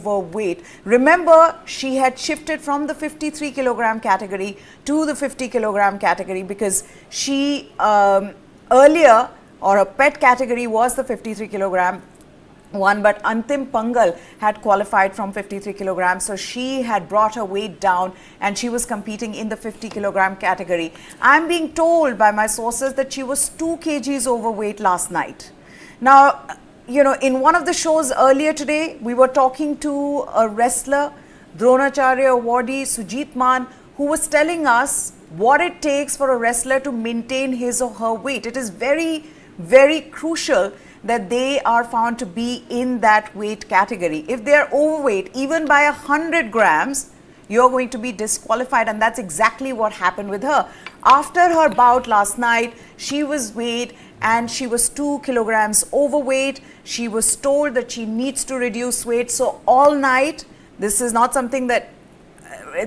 overweight. Remember, she had shifted from the 53 kilogram category to the 50 kilogram category because she earlier, or her pet category was the 53 kilogram one, but Antim Pangal had qualified from 53 kilograms, so she had brought her weight down and she was competing in the 50 kilogram category. I'm being told by my sources that she was 2 kgs overweight last night. Now, you know, in one of the shows earlier today, we were talking to a wrestler, Dronacharya awardee Sujit Man, who was telling us what it takes for a wrestler to maintain his or her weight. It is very, very crucial that they are found to be in that weight category. If they are overweight, even by 100 grams, you're going to be disqualified, and that's exactly what happened with her. After her bout last night, she was weighed and she was 2 kilograms overweight. She was told that she needs to reduce weight. So all night, this is not something that,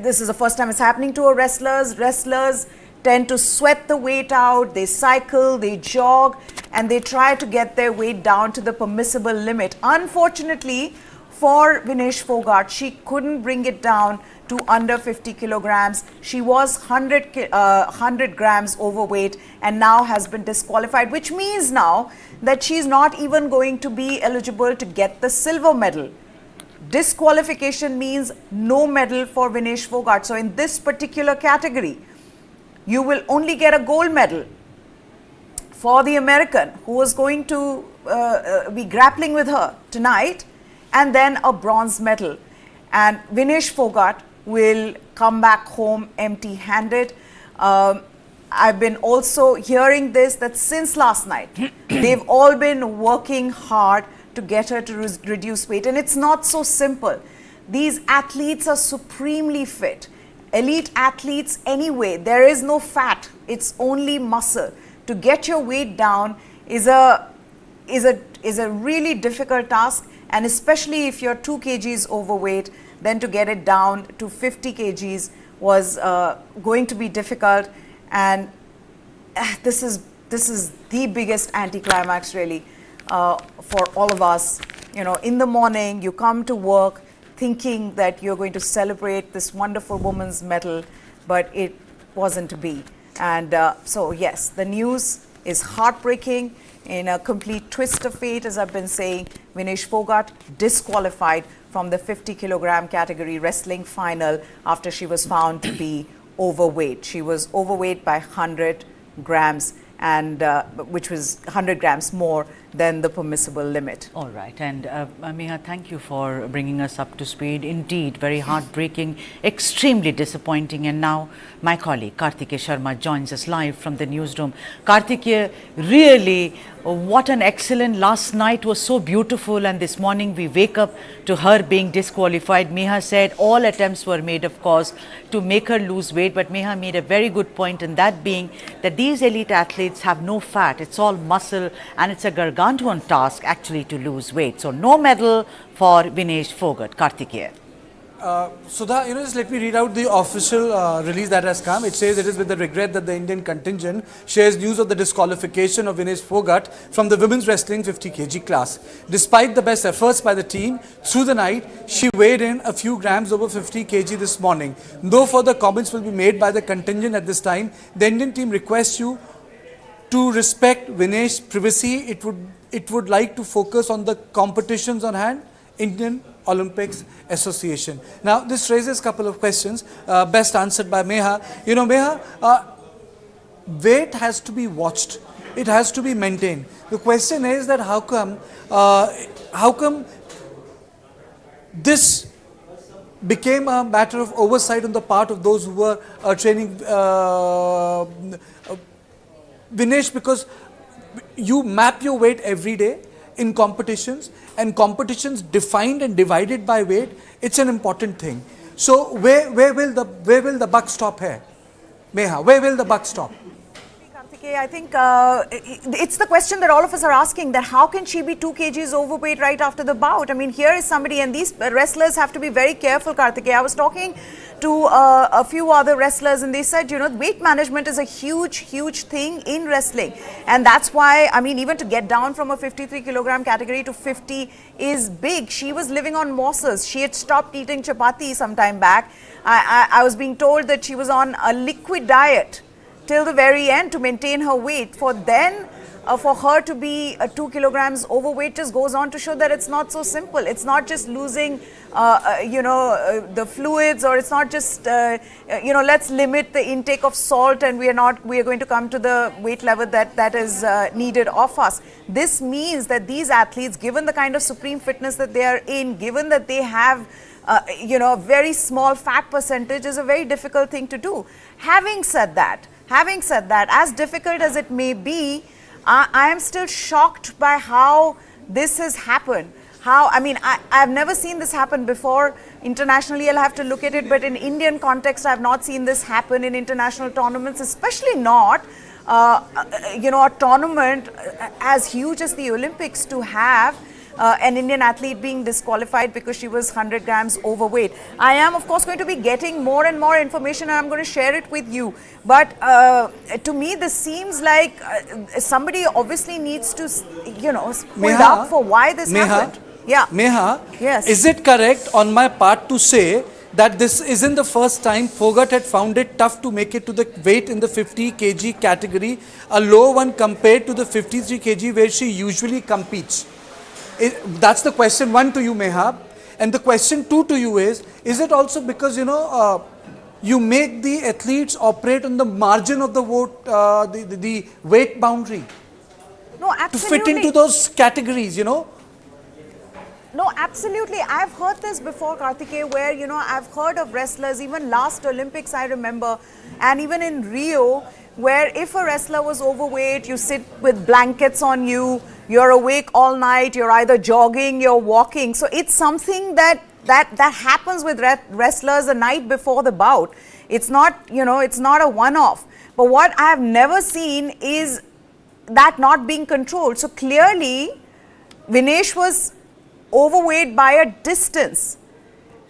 this is the first time it's happening to our wrestlers. Wrestlers tend to sweat the weight out, they cycle, they jog, and they try to get their weight down to the permissible limit. Unfortunately for Vinesh Phogat, she couldn't bring it down to under 50 kilograms. She was 100 grams overweight and now has been disqualified, which means now that she's not even going to be eligible to get the silver medal. Disqualification means no medal for Vinesh Phogat. So in this particular category, you will only get a gold medal for the American who was going to be grappling with her tonight, and then a bronze medal. And Vinesh Phogat will come back home empty-handed. I've been also hearing this, that since last night, they've all been working hard to get her to reduce weight. And it's not so simple. These athletes are supremely fit. Elite athletes anyway, there is no fat, it's only muscle. To get your weight down is a really difficult task, and especially if you're 2 kgs overweight, then to get it down to 50 kgs was going to be difficult. And this is the biggest anticlimax really for all of us. You know, in the morning you come to work thinking that you're going to celebrate this wonderful woman's medal, but it wasn't to be. And so yes, the news is heartbreaking, in a complete twist of fate, as I've been saying. Vinesh Phogat disqualified from the 50 kilogram category wrestling final after she was found to be overweight. She was overweight by 100 grams, and which was 100 grams more than the permissible limit. All right, and Meha, thank you for bringing us up to speed. Indeed, very heartbreaking, extremely disappointing. And now my colleague Karti Sharma joins us live from the newsroom. Karti, really, what an excellent, last night was so beautiful, and this morning we wake up to her being disqualified. Meha said all attempts were made, of course, to make her lose weight, but Meha made a very good point, and that being that these elite athletes have no fat, it's all muscle, and it's a gargantuan task actually to lose weight. So no medal for Vinesh Phogat. Kartikeya. Sudha, just let me read out the official release that has come. It says it is with the regret that the Indian contingent shares news of the disqualification of Vinesh Phogat from the women's wrestling 50 kg class. Despite the best efforts by the team through the night, she weighed in a few grams over 50 kg this morning. No further comments will be made by the contingent at this time. The Indian team requests you to respect Vinesh's privacy. It would like to focus on the competitions on hand. Indian Olympics Association. Now, this raises a couple of questions, best answered by Meha. Meha, weight has to be watched. It has to be maintained. The question is that how come this became a matter of oversight on the part of those who were training Vinesh, because you map your weight every day in competitions, and competitions defined and divided by weight, it's an important thing. So where will the buck stop here? Meha, where will the buck stop? Kartikeya, I think it's the question that all of us are asking, that how can she be 2 kgs overweight right after the bout? I mean, here is somebody, and these wrestlers have to be very careful, Kartikeya. I was talking to a few other wrestlers, and they said, you know, weight management is a huge thing in wrestling. And that's why, I mean, even to get down from a 53 kilogram category to 50 is big. She was living on morsels. She had stopped eating chapati some time back. I was being told that she was on a liquid diet till the very end to maintain her weight. For her to be 2 kilograms overweight just goes on to show that it's not so simple. It's not just losing, the fluids, or it's not just, let's limit the intake of salt and we are going to come to the weight level that is needed of us. This means that these athletes, given the kind of supreme fitness that they are in, given that they have a very small fat percentage, is a very difficult thing to do. Having said that, as difficult as it may be, I am still shocked by how this has happened. I've never seen this happen before. Internationally, I'll have to look at it, but in Indian context, I've not seen this happen in international tournaments, especially not, a tournament as huge as the Olympics, to have an Indian athlete being disqualified because she was 100 grams overweight. I am, of course, going to be getting more and more information, and I'm going to share it with you. But to me, this seems like somebody obviously needs to, pull up for why this happened. Yeah. Meha, yes. Is it correct on my part to say that this isn't the first time Phogat had found it tough to make it to the weight in the 50 kg category, a low one compared to the 53 kg where she usually competes? That's the question 1 to you, Meha. And the question 2 to you is it also because, you make the athletes operate on the margin of the weight boundary? No, absolutely. To fit into those categories, No, absolutely. I've heard this before, Kartikeya, where, I've heard of wrestlers, even last Olympics, I remember, and even in Rio, where if a wrestler was overweight, you sit with blankets on you, you're awake all night, you're either jogging, you're walking. So it's something that happens with wrestlers the night before the bout. It's not, it's not a one-off. But what I have never seen is that not being controlled. So clearly, Vinesh was overweight by a distance.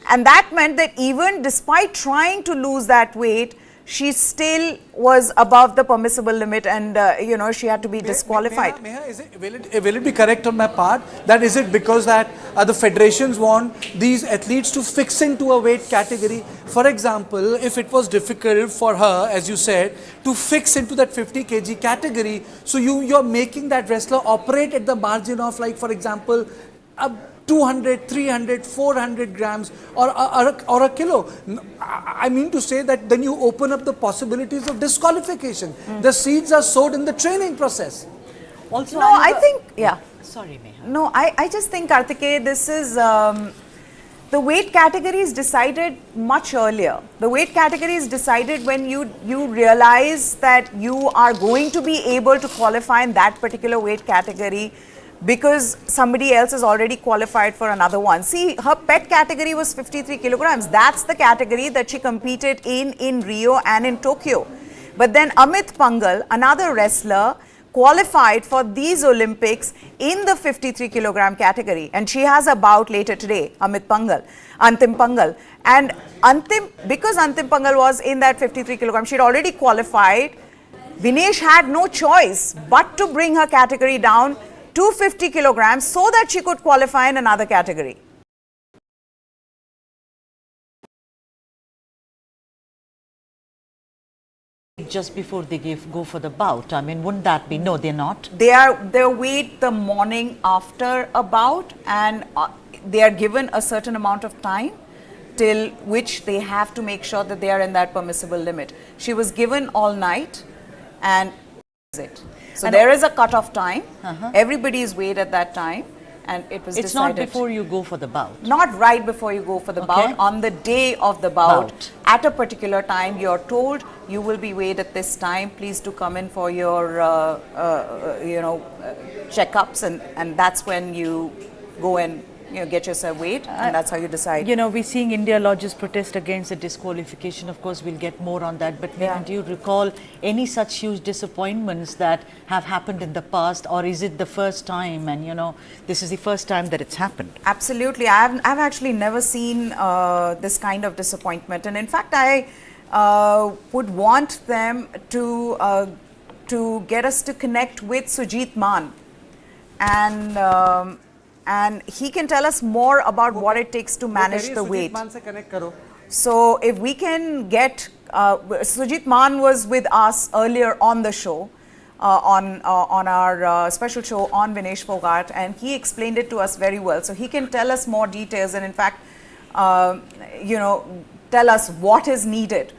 And that meant that even despite trying to lose that weight, she still was above the permissible limit, and she had to be disqualified. Will it be correct on my part that is it because that the federations want these athletes to fix into a weight category? For example, if it was difficult for her, as you said, to fix into that 50 kg category, so you're making that wrestler operate at the margin of, like, for example, 200, 300, 400 grams or a kilo. I mean to say that then you open up the possibilities of disqualification. The seeds are sowed in the training process. Also, no, I think, yeah. Sorry, Meha. No, I just think, Kartikeya, this is, the weight category is decided much earlier. The weight category is decided when you realize that you are going to be able to qualify in that particular weight category because somebody else is already qualified for another one. See, her pet category was 53 kilograms. That's the category that she competed in Rio and in Tokyo. But then Amit Pangal, another wrestler, qualified for these Olympics in the 53 kilogram category. And she has a bout later today, Antim Pangal. And because Antim Pangal was in that 53 kilogram, she had already qualified. Vinesh had no choice but to bring her category down to 50 kilograms so that she could qualify in another category. Just before they go for the bout, I mean, wouldn't that be? No, they're not. They're weighed the morning after a bout, and they are given a certain amount of time till which they have to make sure that they are in that permissible limit. She was given all night, and it. So and there is a cut-off time. Everybody is weighed at that time, and it was decided. It's not before you go for the bout. Not right before you go for the bout. On the day of the bout, at a particular time, you're told you will be weighed at this time. Please do come in for your, checkups, and that's when you go and get yourself weight, and that's how you decide. You know, we're seeing India lodges protest against the disqualification. Of course, we'll get more on that. But Neha, do you recall any such huge disappointments that have happened in the past, or is it the first time? And you know, this is the first time that it's happened. Absolutely, I've actually never seen this kind of disappointment, and in fact, I would want them to get us to connect with Sujit Maan, and he can tell us more about what it takes to manage the weight. So if we can get Sujit Maan was with us earlier on the show, on our special show on Vinesh Phogat, and he explained it to us very well. So he can tell us more details, and in fact, tell us what is needed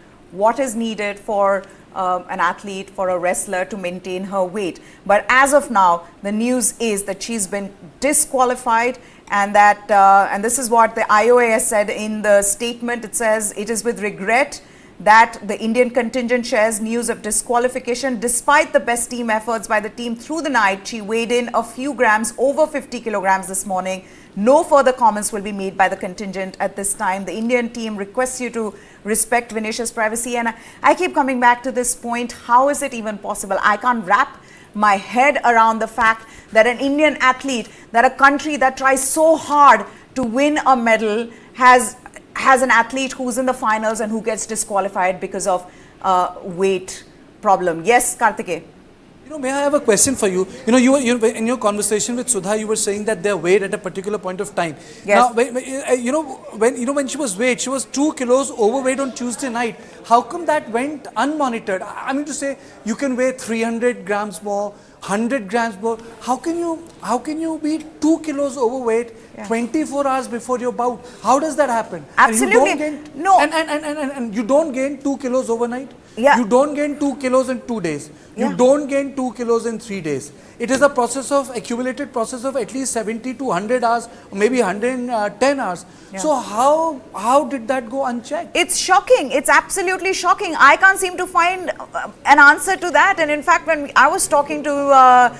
for an athlete, for a wrestler to maintain her weight. But as of now, the news is that she's been disqualified, and that and this is what the IOA has said in the statement. It says, it is with regret that the Indian contingent shares news of disqualification. Despite the best team efforts by the team through the night, she weighed in a few grams over 50 kilograms this morning. No further comments will be made by the contingent at this time. The Indian team requests you to respect Vinesh's privacy. And I keep coming back to this point. How is it even possible? I can't wrap my head around the fact that an Indian athlete, that a country that tries so hard to win a medal has an athlete who's in the finals and who gets disqualified because of weight problem. Yes, Kartike. May I have a question for you? You in your conversation with Sudha, you were saying that they're weighed at a particular point of time. Yes. Now, when she was weighed, she was 2 kilos overweight on Tuesday night. How come that went unmonitored? I mean to say, you can weigh 300 grams more, 100 grams more. How can you be 2 kilos overweight 24 hours before your bout? How does that happen? Absolutely. And you don't gain 2 kilos overnight. Yeah. You don't gain 2 kilos in 2 days. You don't gain 2 kilos in 3 days. It is a accumulated process of at least 70 to 100 hours, or maybe 110 hours. Yeah. So how did that go unchecked? It's shocking. It's absolutely shocking. I can't seem to find an answer to that. And in fact, when I was talking to,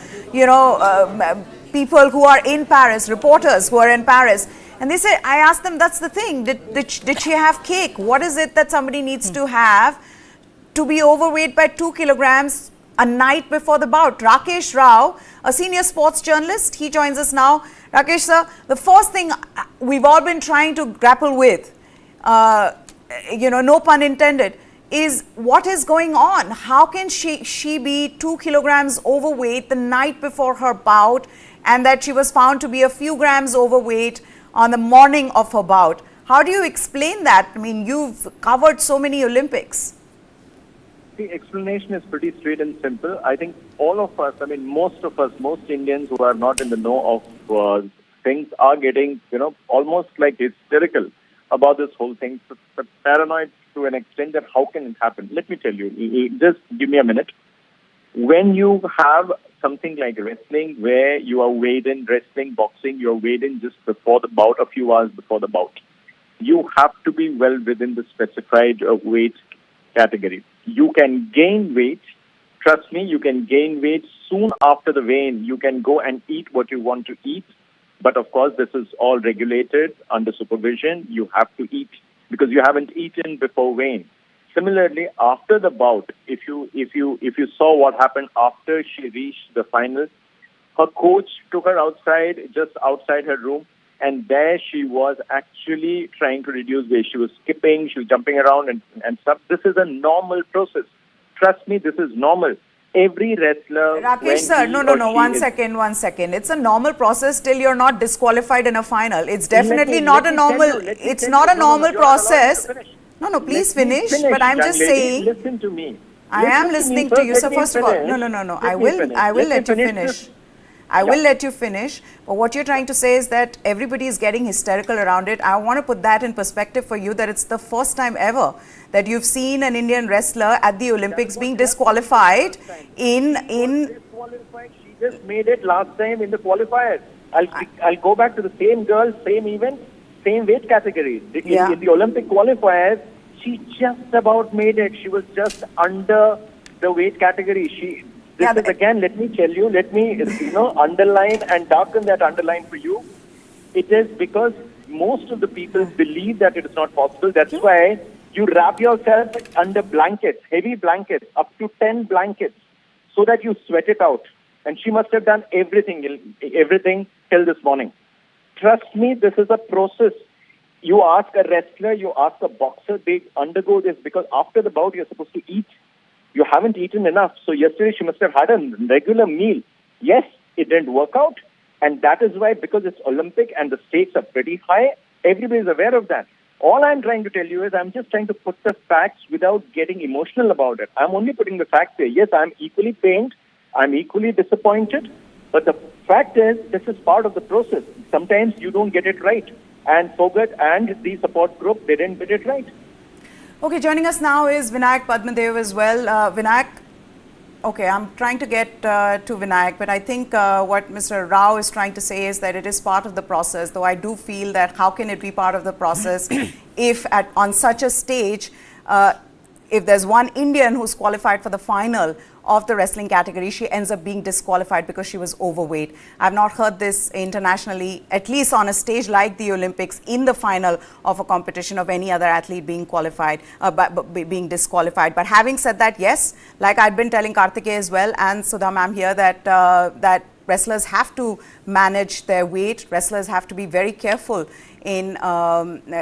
people who are in Paris, reporters who are in Paris, and they said, I asked them, that's the thing. Did she have cake? What is it that somebody needs to have to be overweight by 2 kilograms a night before the bout? Rakesh Rao, a senior sports journalist, he joins us now. Rakesh sir, the first thing we've all been trying to grapple with, no pun intended, is what is going on? How can she be 2 kilograms overweight the night before her bout, and that she was found to be a few grams overweight on the morning of her bout? How do you explain that? I mean, you've covered so many Olympics. The explanation is pretty straight and simple. I think all of us, most of us, most Indians who are not in the know of things are getting, almost like hysterical about this whole thing, but paranoid to an extent that how can it happen? Let me tell you, just give me a minute. When you have something like wrestling, where you are weighed in, wrestling, boxing, you're weighed in just before the bout, a few hours before the bout. You have to be well within the specified weight category. You can gain weight. Trust me, you can gain weight soon after the weigh-in. You can go and eat what you want to eat. But of course, this is all regulated under supervision. You have to eat because you haven't eaten before weigh-in. Similarly, after the bout, if you saw what happened after she reached the final, her coach took her outside, just outside her room, and there she was actually trying to reduce weight. She was skipping, she was jumping around and stuff. This is a normal process. Trust me, this is normal. Every wrestler... Rakesh sir, no, one second. It's a normal process till you're not disqualified in a final. It's definitely not a normal... It's not a normal process. No, please finish. But I'm just saying... Listen to me. I am listening to you. So first of all, no. I will let you finish. I will let you finish, but what you're trying to say is that everybody is getting hysterical around it. I want to put that in perspective for you, that it's the first time ever that you've seen an Indian wrestler at the Olympics being disqualified Disqualified. She just made it last time in the qualifiers. I'll go back to the same girl, same event, same weight category. In the Olympic qualifiers, she just about made it. She was just under the weight category. This is again, let me tell you, let me underline and darken that underline for you. It is because most of the people believe that it is not possible. That's why you wrap yourself under blankets, heavy blankets, up to 10 blankets, so that you sweat it out. And she must have done everything till this morning. Trust me, this is a process. You ask a wrestler, you ask a boxer, they undergo this because after the bout you're supposed to eat. You haven't eaten enough. So yesterday she must have had a regular meal. Yes, it didn't work out. And that is why, because it's Olympic and the stakes are pretty high, everybody is aware of that. All I'm trying to tell you is I'm just trying to put the facts without getting emotional about it. I'm only putting the facts here. Yes, I'm equally pained. I'm equally disappointed. But the fact is, this is part of the process. Sometimes you don't get it right. And Phogat and the support group, they didn't get it right. Okay, joining us now is Vinayak Padmadev as well. Vinayak, okay, I'm trying to get to Vinayak, but I think what Mr. Rao is trying to say is that it is part of the process, though I do feel that how can it be part of the process if on such a stage, if there's one Indian who's qualified for the final of the wrestling category, she ends up being disqualified because she was overweight. I've not heard this internationally, at least on a stage like the Olympics, in the final of a competition of any other athlete being qualified, being disqualified. But having said that, yes, like I'd been telling Kartike as well and Sudha ma'am here that that wrestlers have to manage their weight. Wrestlers have to be very careful in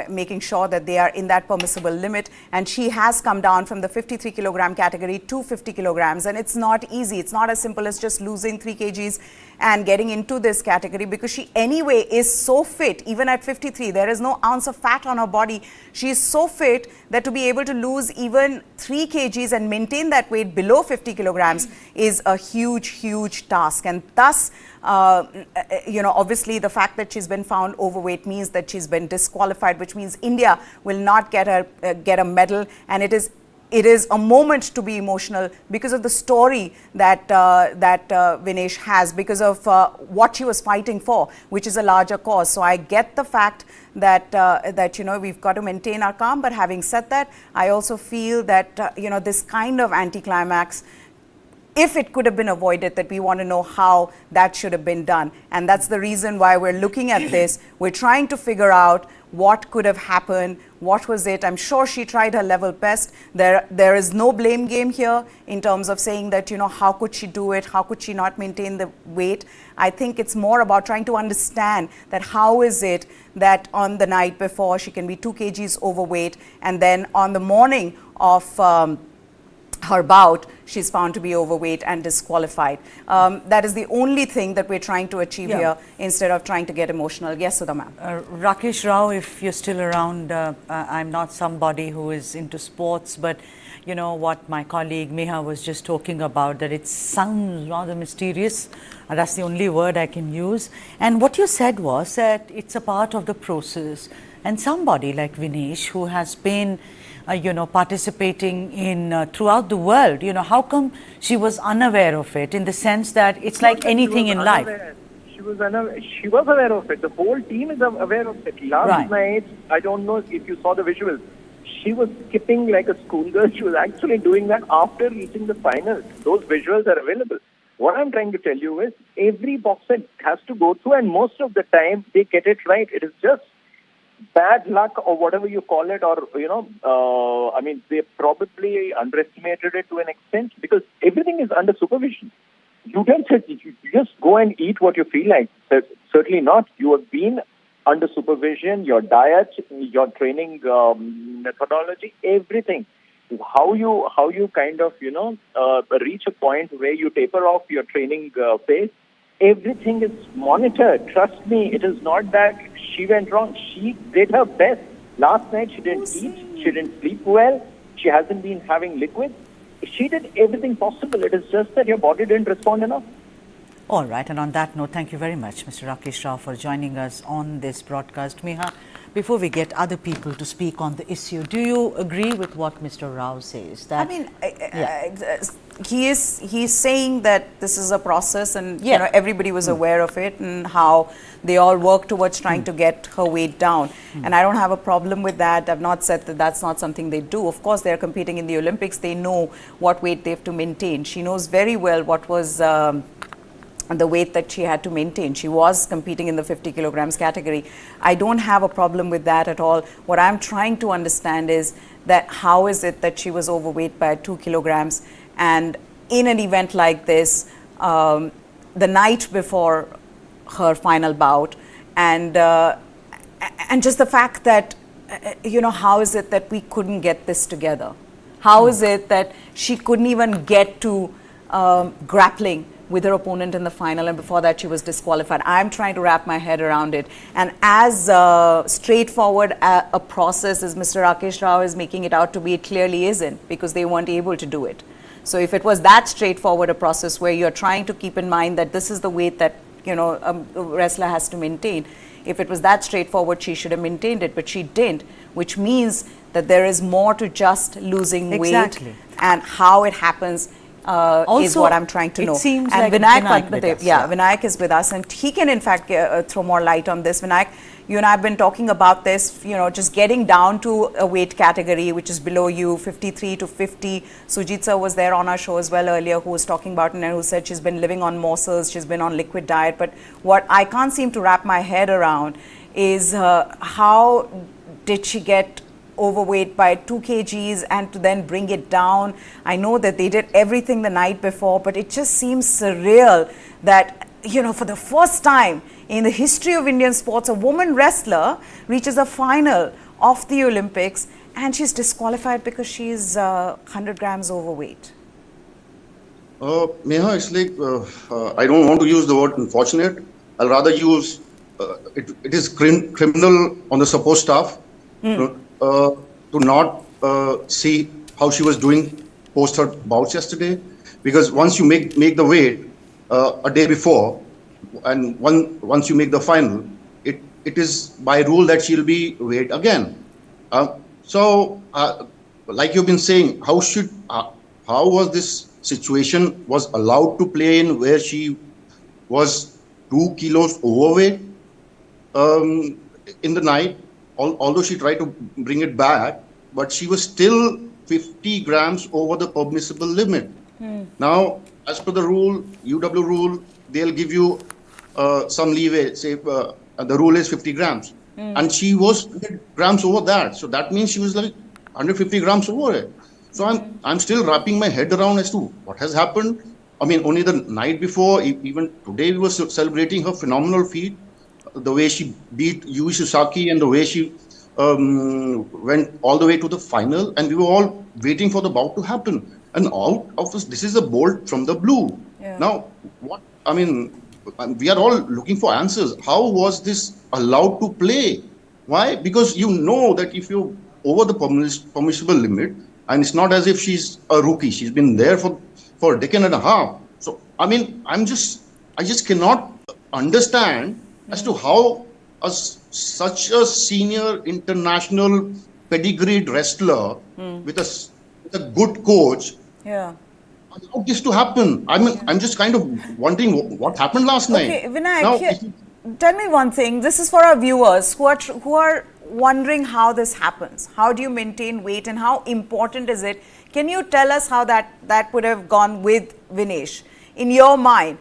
making sure that they are in that permissible limit, and she has come down from the 53 kilogram category to 50 kilograms, and it's not easy. It's not as simple as just losing 3 kgs and getting into this category, because she anyway is so fit. Even at 53, there is no ounce of fat on her body. She is so fit that to be able to lose even 3 kgs and maintain that weight below 50 kilograms is a huge task. And thus, obviously the fact that she's been found overweight means that she's been disqualified, which means India will not get a medal. And it is a moment to be emotional because of the story that Vinesh has, because of what she was fighting for, which is a larger cause. So I get the fact that we've got to maintain our calm. But having said that, I also feel that this kind of anticlimax, if it could have been avoided, that we want to know how that should have been done. And that's the reason why we're looking at this. We're trying to figure out what could have happened, what was it. I'm sure she tried her level best. There is no blame game here in terms of saying that, how could she do it? How could she not maintain the weight? I think it's more about trying to understand that how is it that on the night before she can be 2 kgs overweight, and then on the morning of her bout, she's found to be overweight and disqualified. That is the only thing that we're trying to achieve here, instead of trying to get emotional. Yes, Sudha ma'am. Rakesh Rao, if you're still around, I'm not somebody who is into sports, but you know what my colleague Meha was just talking about, that it sounds rather mysterious. That's the only word I can use. And what you said was that it's a part of the process. And somebody like Vinesh, who has been participating in throughout the world, how come she was unaware of it, in the sense that it's like anything in life? She was aware of it. The whole team is aware of it. Last night, I don't know if you saw the visuals, she was skipping like a schoolgirl. She was actually doing that after reaching the finals. Those visuals are available. What I'm trying to tell you is every boxer has to go through, and most of the time they get it right. It is just bad luck or whatever you call it, or they probably underestimated it to an extent, because everything is under supervision. You don't you just go and eat what you feel like. Certainly not. You have been under supervision, your diet, your training methodology, everything. How you kind of reach a point where you taper off your training pace. Everything is monitored. Trust me, it is not that she went wrong. She did her best. Last night she didn't eat, she didn't sleep well, she hasn't been having liquids. She did everything possible. It is just that your body didn't respond enough. All right, and on that note, thank you very much, Mr. Rakesh Rao, for joining us on this broadcast. Meha, before we get other people to speak on the issue, do you agree with what Mr. Rao says? That, he's saying that this is a process, and everybody was aware of it, and how they all work towards trying to get her weight down. And I don't have a problem with that. I've not said that that's not something they do. Of course, they're competing in the Olympics. They know what weight they have to maintain. She knows very well what was the weight that she had to maintain. She was competing in the 50 kilograms category. I don't have a problem with that at all. What I'm trying to understand is that how is it that she was overweight by 2 kilograms, and in an event like this, the night before her final bout, and just the fact that, how is it that we couldn't get this together? How is it that she couldn't even get to grappling with her opponent in the final, and before that she was disqualified? I'm trying to wrap my head around it. And as straightforward a process as Mr. Rakesh Rao is making it out to be, it clearly isn't, because they weren't able to do it. So if it was that straightforward a process where you're trying to keep in mind that this is the weight that a wrestler has to maintain, if it was that straightforward, she should have maintained it, but she didn't, which means that there is more to just losing Exactly. weight, and how it happens is what I'm trying to know. It seems and like Vinayak with us, Vinayak is with us, and he can in fact throw more light on this. Vinayak, you and I have been talking about this, just getting down to a weight category which is below you, 53 to 50. Sujit sir was there on our show as well earlier, who was talking about it and who said she's been living on morsels, she's been on liquid diet. But what I can't seem to wrap my head around is how did she get overweight by 2 kgs and to then bring it down? I know that they did everything the night before, but it just seems surreal that, for the first time in the history of Indian sports, a woman wrestler reaches a final of the Olympics and she's disqualified because she's 100 grams overweight. Neha, it's like, I don't want to use the word unfortunate. I'll rather use, it is criminal on the support staff to not see how she was doing post her bouts yesterday. Because once you make the weight a day before, and once you make the final, it is by rule that she'll be weighed again. So, like you've been saying, how was this situation was allowed to play in where she was 2 kilos overweight in the night, although she tried to bring it back, but she was still 50 grams over the permissible limit. Now, as per the rule, UW rule, they'll give you some leeway, say the rule is 50 grams. And she was 100 grams over that. So that means she was like 150 grams over it. So I'm still wrapping my head around as to what has happened. I mean, only the night before, even today, we were celebrating her phenomenal feat, the way she beat Yui Sasaki and the way she went all the way to the final, and we were all waiting for the bout to happen. And out of this is a bolt from the blue. Yeah. Now, we are all looking for answers. How was this allowed to play? Why? Because you know that if you're over the permissible limit, and it's not as if she's a rookie, she's been there for a decade and a half. So, I mean, I just cannot understand as to how such a senior international pedigreed wrestler with a good coach allowed this to happen. I mean, I'm just kind of wondering what happened last night. Okay, Vinayak, tell me one thing. This is for our viewers who are wondering how this happens. How do you maintain weight and how important is it? Can you tell us how that would have gone with Vinesh in your mind?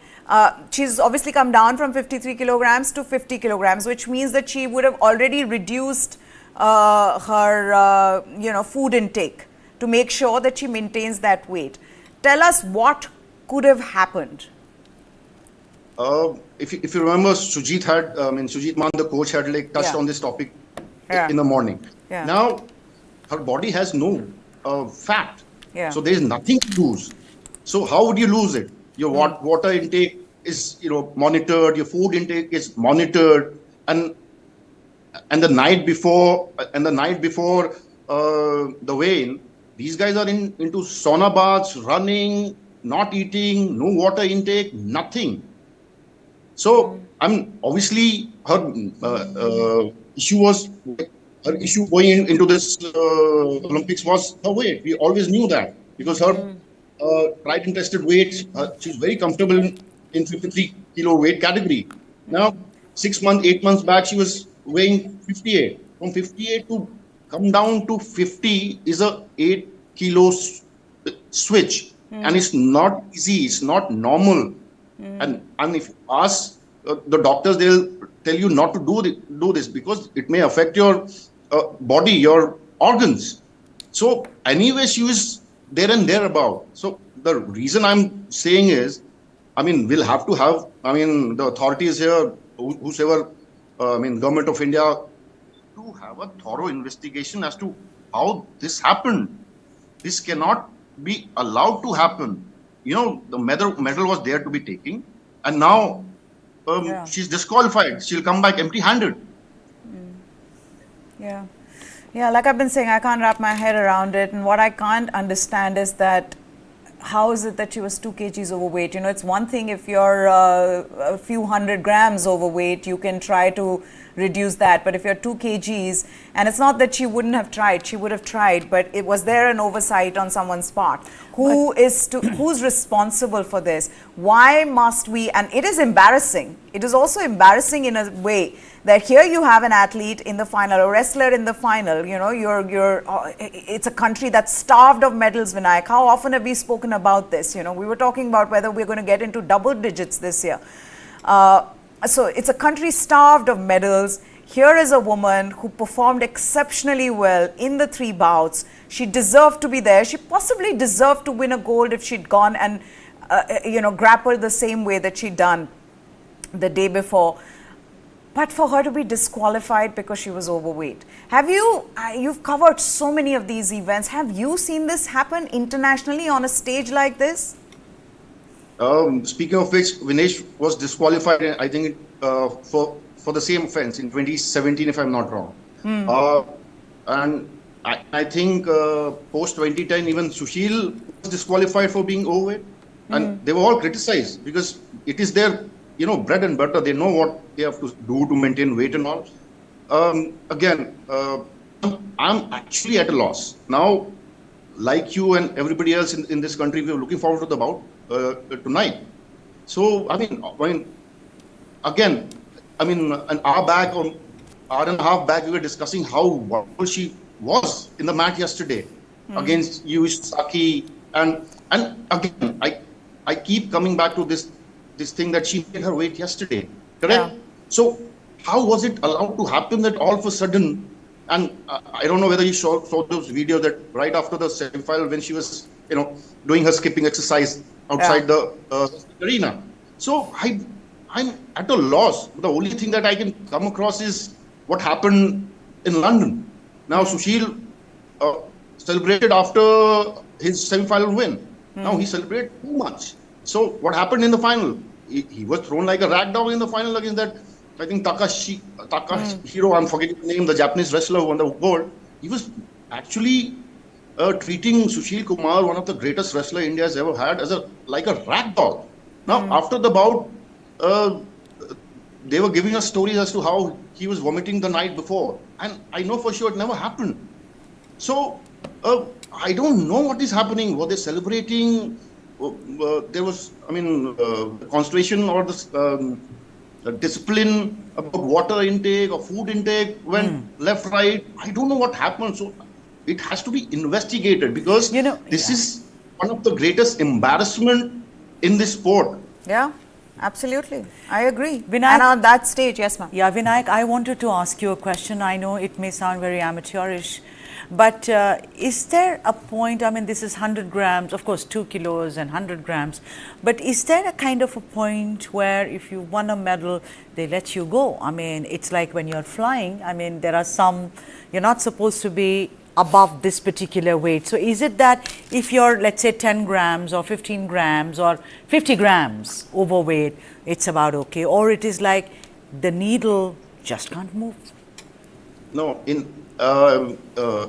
She's obviously come down from 53 kilograms to 50 kilograms, which means that she would have already reduced her food intake to make sure that she maintains that weight. Tell us what could have happened. If you remember, Sujit Man, the coach, had touched on this topic in the morning. Yeah. Now, her body has no fat, so there is nothing to lose. So how would you lose it? Your water intake is monitored, your food intake is monitored, and the night before the weigh-in, these guys are into sauna baths, running, not eating, no water intake, nothing. So obviously her issue going into this Olympics was her weight. We always knew that because her tried and tested weight, she's very comfortable in 53 kilo weight category. Now, 8 months back, she was weighing 58. From 58 to come down to 50 is a 8 kilo switch, and it's not easy. It's not normal. And if you ask the doctors, they'll tell you not to do this because it may affect your body, your organs. So anyway, she was there and thereabout. So the reason I'm saying is, I mean, we'll have to have, I mean, the authorities here, whosoever, I mean, government of India, to have a thorough investigation as to how this happened. This cannot be allowed to happen. You know, the medal was there to be taken, and now she's disqualified. She'll come back empty-handed. Yeah. Yeah, like I've been saying, I can't wrap my head around it. And what I can't understand is that how is it that she was 2 kgs overweight? You know, it's one thing if you're a few 100 grams overweight, you can try to reduce that. But if you're 2 kgs, and it's not that she wouldn't have tried, she would have tried, but it was there an oversight on someone's part? Who's responsible for this? Why must we? And it is embarrassing. It is also embarrassing in a way that here you have an athlete in the final, a wrestler in the final. You know, it's a country that's starved of medals, Vinayak. How often have we spoken about this? You know, we were talking about whether we're going to get into double digits this year. So it's a country starved of medals. Here is a woman who performed exceptionally well in the 3 bouts. She deserved to be there. She possibly deserved to win a gold if she'd gone and, grappled the same way that she'd done the day before. But for her to be disqualified because she was overweight. You've covered so many of these events. Have you seen this happen internationally on a stage like this? Speaking of which, Vinesh was disqualified, I think, for the same offense in 2017, if I'm not wrong. And I think post 2010, even Sushil was disqualified for being overweight. And they were all criticized because it is their, bread and butter. They know what they have to do to maintain weight and all. Again, I'm actually at a loss. Now, like you and everybody else in this country, we're looking forward to the bout tonight. So, an hour back or hour and a half back, we were discussing how wonderful she was in the match yesterday against Yuish Saki. And again, I keep coming back to this thing that she made her weight yesterday. Correct? Yeah. So how was it allowed to happen that all of a sudden, and I don't know whether you saw those videos that right after the semi-final when she was, doing her skipping exercise outside the arena. So I'm at a loss. The only thing that I can come across is what happened in London. Now Sushil celebrated after his semi-final win. Now he celebrated too much. So what happened in the final? He was thrown like a rag doll in the final against that, I think, Takashiro, I'm forgetting the name, the Japanese wrestler who won the gold. He was actually treating Sushil Kumar, one of the greatest wrestler India has ever had, as like a rag doll. Now, after the bout, they were giving us stories as to how he was vomiting the night before. And I know for sure it never happened. So, I don't know what is happening. Were they celebrating? There was, concentration or the discipline about water intake or food intake went left, right. I don't know what happened. So it has to be investigated because this is one of the greatest embarrassment in this sport. Yeah, absolutely. I agree. Vinayak, and on that stage, yes, ma'am. Yeah, Vinayak, I wanted to ask you a question. I know it may sound very amateurish, but is there a point, this is 100 grams, of course 2 kilos and 100 grams, but is there a kind of a point where if you won a medal, they let you go? It's like when you're flying, there are some, you're not supposed to be above this particular weight. So is it that if you're, let's say 10 grams or 15 grams or 50 grams overweight, it's about okay? Or it is like the needle just can't move? No,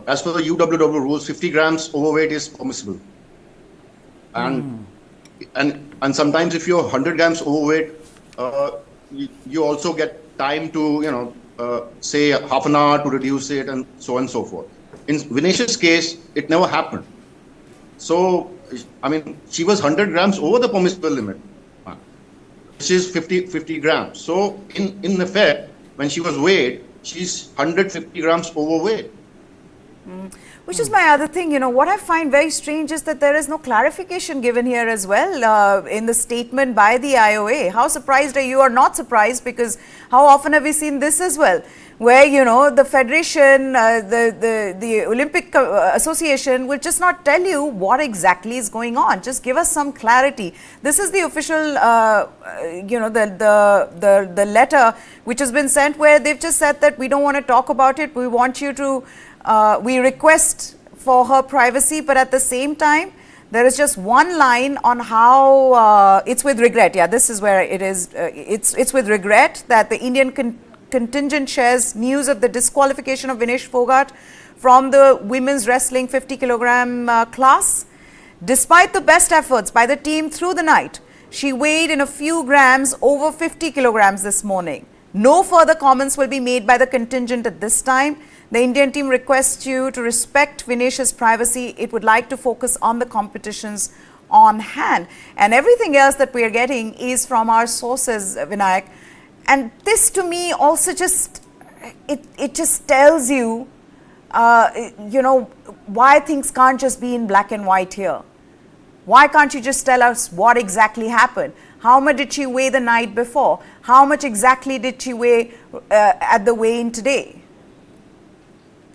as per the UWW rules, 50 grams overweight is permissible. And sometimes if you're 100 grams overweight, you also get time to, say half an hour to reduce it and so on and so forth. In Vinesh's case, it never happened. So, she was 100 grams over the permissible limit, which is 50 grams. So, in effect, when she was weighed, she's 150 grams overweight. Which is my other thing, what I find very strange is that there is no clarification given here as well in the statement by the IOA. How surprised are you, or not surprised, because how often have we seen this as well, where, the Federation, the Olympic Association will just not tell you what exactly is going on. Just give us some clarity. This is the official, the letter which has been sent, where they've just said that we don't want to talk about it. We want you to we request for her privacy, but at the same time, there is just one line on how it's with regret. Yeah, this is where it is. It's with regret that the Indian contingent shares news of the disqualification of Vinesh Phogat from the women's wrestling 50 kilogram class. Despite the best efforts by the team through the night, she weighed in a few grams over 50 kilograms this morning. No further comments will be made by the contingent at this time. The Indian team requests you to respect Vinesh's privacy. It would like to focus on the competitions on hand. And everything else that we are getting is from our sources, Vinayak. And this to me also just, it just tells you, why things can't just be in black and white here. Why can't you just tell us what exactly happened? How much did she weigh the night before? How much exactly did she weigh at the weigh-in today?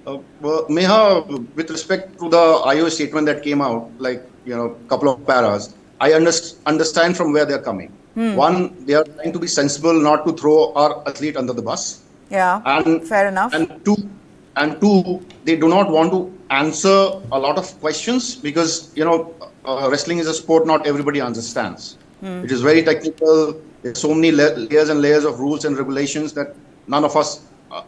Meha, with respect to the IOA statement that came out, couple of paras, I understand from where they're coming. One, they are trying to be sensible, not to throw our athlete under the bus. Yeah, and fair enough. And two, they do not want to answer a lot of questions because, wrestling is a sport not everybody understands. It is very technical. There's so many layers and layers of rules and regulations that none of us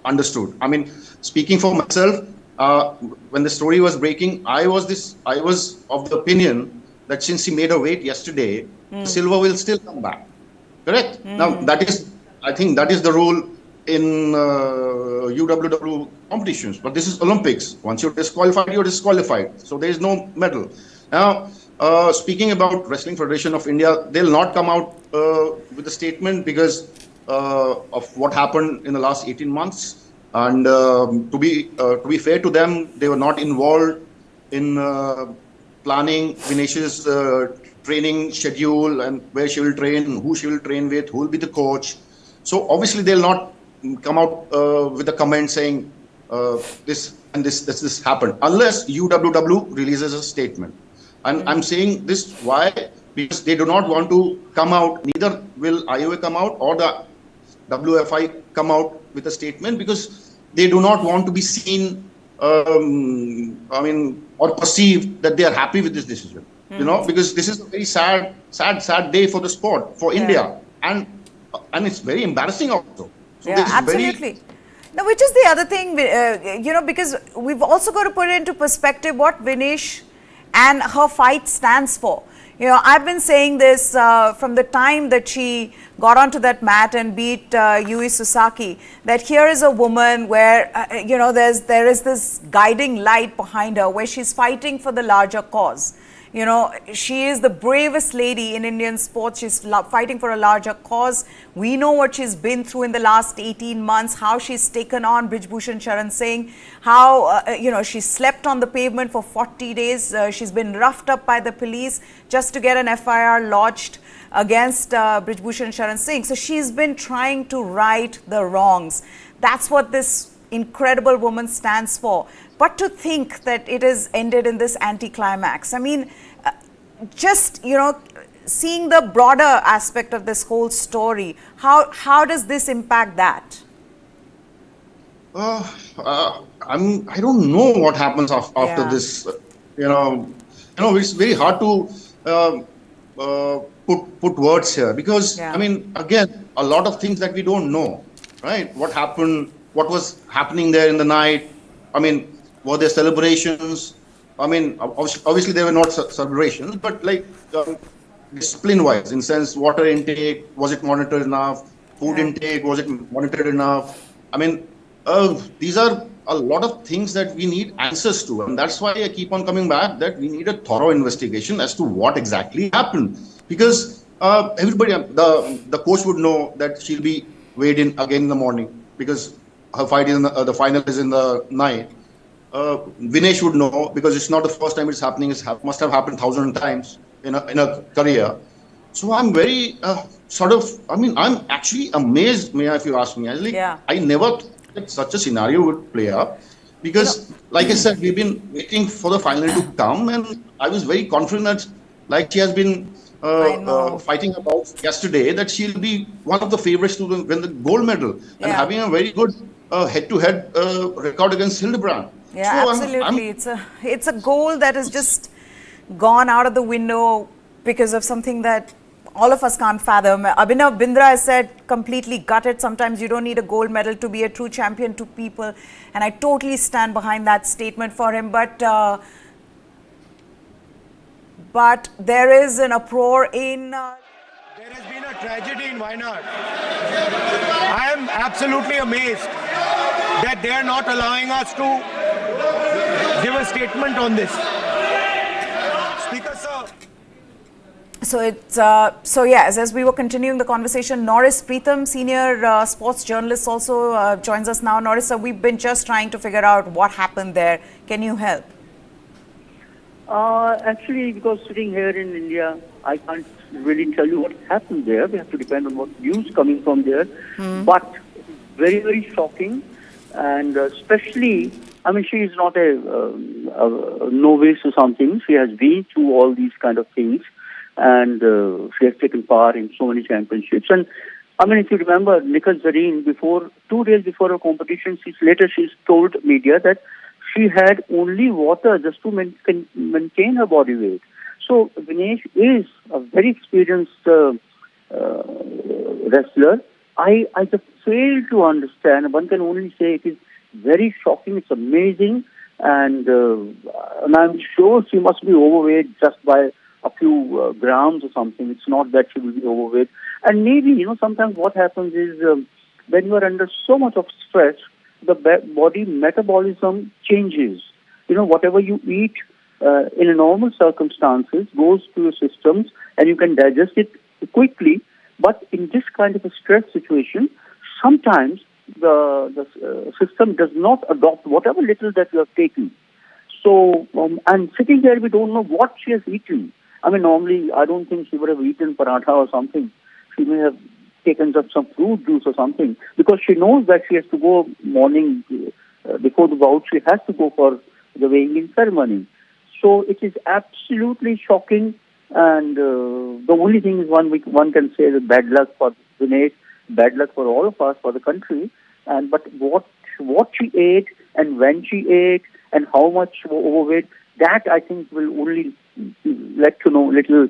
understood. I mean, speaking for myself, when the story was breaking, I was of the opinion that since he made a weight yesterday, silver will still come back. Correct? Now, I think that is the rule in UWW competitions. But this is Olympics. Once you're disqualified, you're disqualified. So there is no medal. Now, speaking about Wrestling Federation of India, they'll not come out with a statement because of what happened in the last 18 months. And to be fair to them, they were not involved in planning Vinesh's training schedule and where she will train, who she will train with, who will be the coach. So obviously they'll not come out with a comment saying this happened unless UWW releases a statement. And I'm saying this why? Because they do not want to come out, neither will IOA come out or the WFI come out with a statement because they do not want to be seen, or perceived that they are happy with this decision. Because this is a very sad day for the sport, for India, and it's very embarrassing also. So yeah, absolutely. Now, which is the other thing, because we've also got to put into perspective what Vinesh and her fight stands for. I've been saying this from the time that she got onto that mat and beat Yui Sasaki, that here is a woman where, there is this guiding light behind her where she's fighting for the larger cause. She is the bravest lady in Indian sports. She's fighting for a larger cause. We know what she's been through in the last 18 months, how she's taken on Brij Bhushan Sharan Singh, how, she slept on the pavement for 40 days. She's been roughed up by the police just to get an FIR lodged against Brij Bhushan Sharan Singh. So she's been trying to right the wrongs. That's what this incredible woman stands for. But to think that it has ended in this anticlimax, I mean, just, seeing the broader aspect of this whole story, how does this impact that? I don't know what happens after this. It's very hard to put words here because, again, a lot of things that we don't know, right? What happened, what was happening there in the night? Were there celebrations? Obviously there were not celebrations, but discipline-wise, in sense, water intake, was it monitored enough? Food intake, was it monitored enough? These are a lot of things that we need answers to, and that's why I keep on coming back that we need a thorough investigation as to what exactly happened. Because everybody, the coach would know that she'll be weighed in again in the morning because her fight is the final is in the night. Vinesh would know because it's not the first time it's happening. Must have happened 1,000 times in a career. So I'm very I mean, I'm actually amazed, Maya, if you ask me. Yeah. I never thought that such a scenario would play up You know, because, like I said, we've been waiting for the final to come, and I was very confident that, like she has been I know. fighting about yesterday, that she'll be one of the favorites to win the gold medal and Yeah. having a very good head-to-head record against Hildebrand. Yeah, So I'm absolutely. It's a goal that has just gone out of the window because of something that all of us can't fathom. Abhinav Bindra has said completely gutted. Sometimes you don't need a gold medal to be a true champion to people, and I totally stand behind that statement for him. But there is an uproar in. There has been a tragedy in Wayanad. I am absolutely amazed that they are not allowing us to give a statement on this. Speaker, sir. So yes, as we were continuing the conversation, Norris Preetham, senior sports journalist, also joins us now. Norris, sir, we've been just trying to figure out what happened there. Can you help? Actually, because sitting here in India, I can't really tell you what happened there. We have to depend on what news coming from there. But very, very shocking, and especially, I mean, she is not a novice or something. She has been through all these kind of things, and she has taken part in so many championships. And I mean, if you remember, Nikhil Zareen, 2 days before her competition, she's told media that she had only water just to maintain her body weight. So Vinesh is a very experienced wrestler. I just fail to understand. One can only say it is very shocking. It's amazing, and I'm sure she must be overweight just by a few grams or something. It's not that she will be overweight. And maybe, sometimes what happens is when you are under so much of stress, the body metabolism changes. Whatever you eat in a normal circumstances goes to your systems and you can digest it quickly. But in this kind of a stress situation, sometimes the system does not adopt whatever little that you have taken. So, and sitting there, we don't know what she has eaten. I mean, normally, I don't think she would have eaten paratha or something. She may have taken up some fruit juice or something, because she knows that she has to go morning before the bout. She has to go for the weighing-in ceremony. So it is absolutely shocking, and the only thing is one can say that bad luck for Vinesh, bad luck for all of us, for the country. But what she ate and when she ate and how much overweight, that I think will only get to know little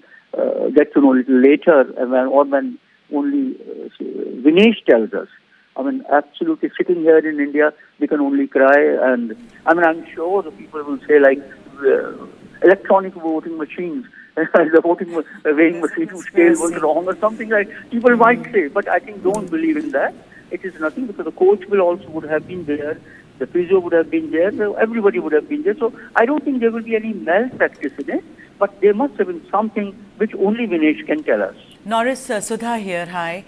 later, or when only Vinesh tells us. I mean, absolutely sitting here in India, we can only cry. And I mean, I'm sure the people will say, like, electronic voting machines, the weighing machine scale was wrong or something like people might say. But I think don't believe in that. It is nothing, because the coach would have been there, the physio would have been there, everybody would have been there. So I don't think there will be any malpractice in it. But there must have been something which only Vinesh can tell us. Norris, Sudha here, hi.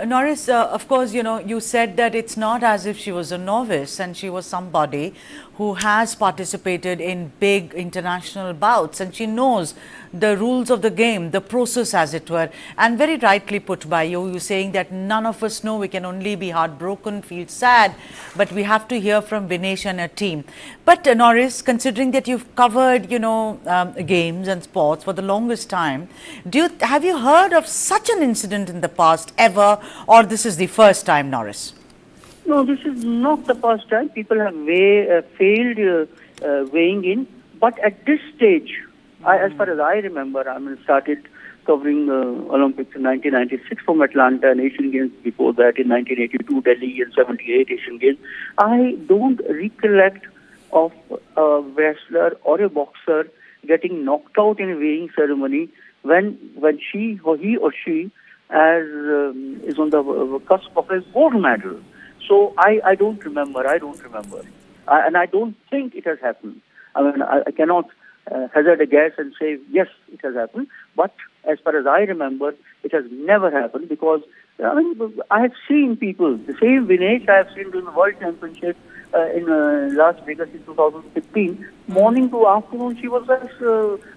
Norris, of course, you said that it's not as if she was a novice, and she was somebody who has participated in big international bouts, and she knows the rules of the game, the process as it were, and very rightly put by you saying that none of us know, we can only be heartbroken, feel sad, but we have to hear from Vinesh and her team. But Norris, considering that you've covered, games and sports for the longest time, have you heard of such an incident in the past ever, or this is the first time, Norris? No, this is not the first time. People have failed weighing in. But at this stage, as far as I remember, started covering Olympics in 1996 from Atlanta, and Asian Games before that in 1982, Delhi, and 78 Asian Games. I don't recollect of a wrestler or a boxer getting knocked out in a weighing ceremony when he or she is on the cusp of a gold medal. So I don't remember. And I don't think it has happened. I mean, I cannot hazard a guess and say, yes, it has happened. But as far as I remember, it has never happened, because I have seen people, the same Vinesh I have seen during the World Championship, in Las Vegas in 2015. Morning to afternoon, she was just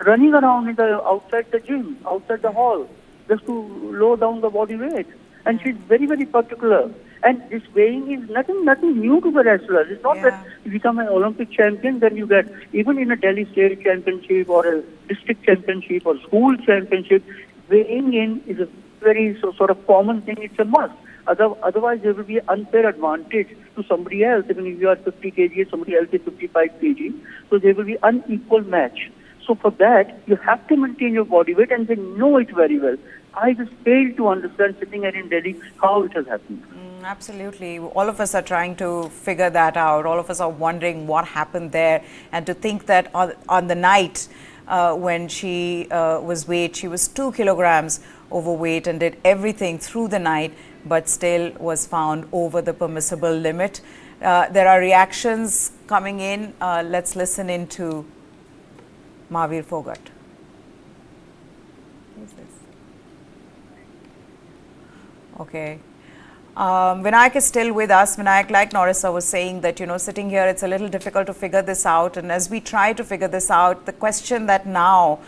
running around outside the gym, outside the hall, just to lower down the body weight. And she's very, very particular. And this weighing is nothing new to the wrestlers. It's not that you become an Olympic champion, then you get, even in a Delhi state championship or a district championship or school championship, weighing in is a very sort of common thing. It's a must. Otherwise, there will be an unfair advantage to somebody else. Even if you are 50 kg, somebody else is 55 kg. So there will be unequal match. So for that, you have to maintain your body weight, and they know it very well. I just fail to understand, sitting here in Delhi, how it has happened. Absolutely. All of us are trying to figure that out. All of us are wondering what happened there. And to think that on the night when she was weighed, she was 2 kilograms overweight and did everything through the night, but still was found over the permissible limit. There are reactions coming in. Let's listen in to Vinesh Phogat. Who's this? Okay. Vinayak is still with us. Vinayak, like Norisa was saying, that, sitting here, it's a little difficult to figure this out. And as we try to figure this out, the question that now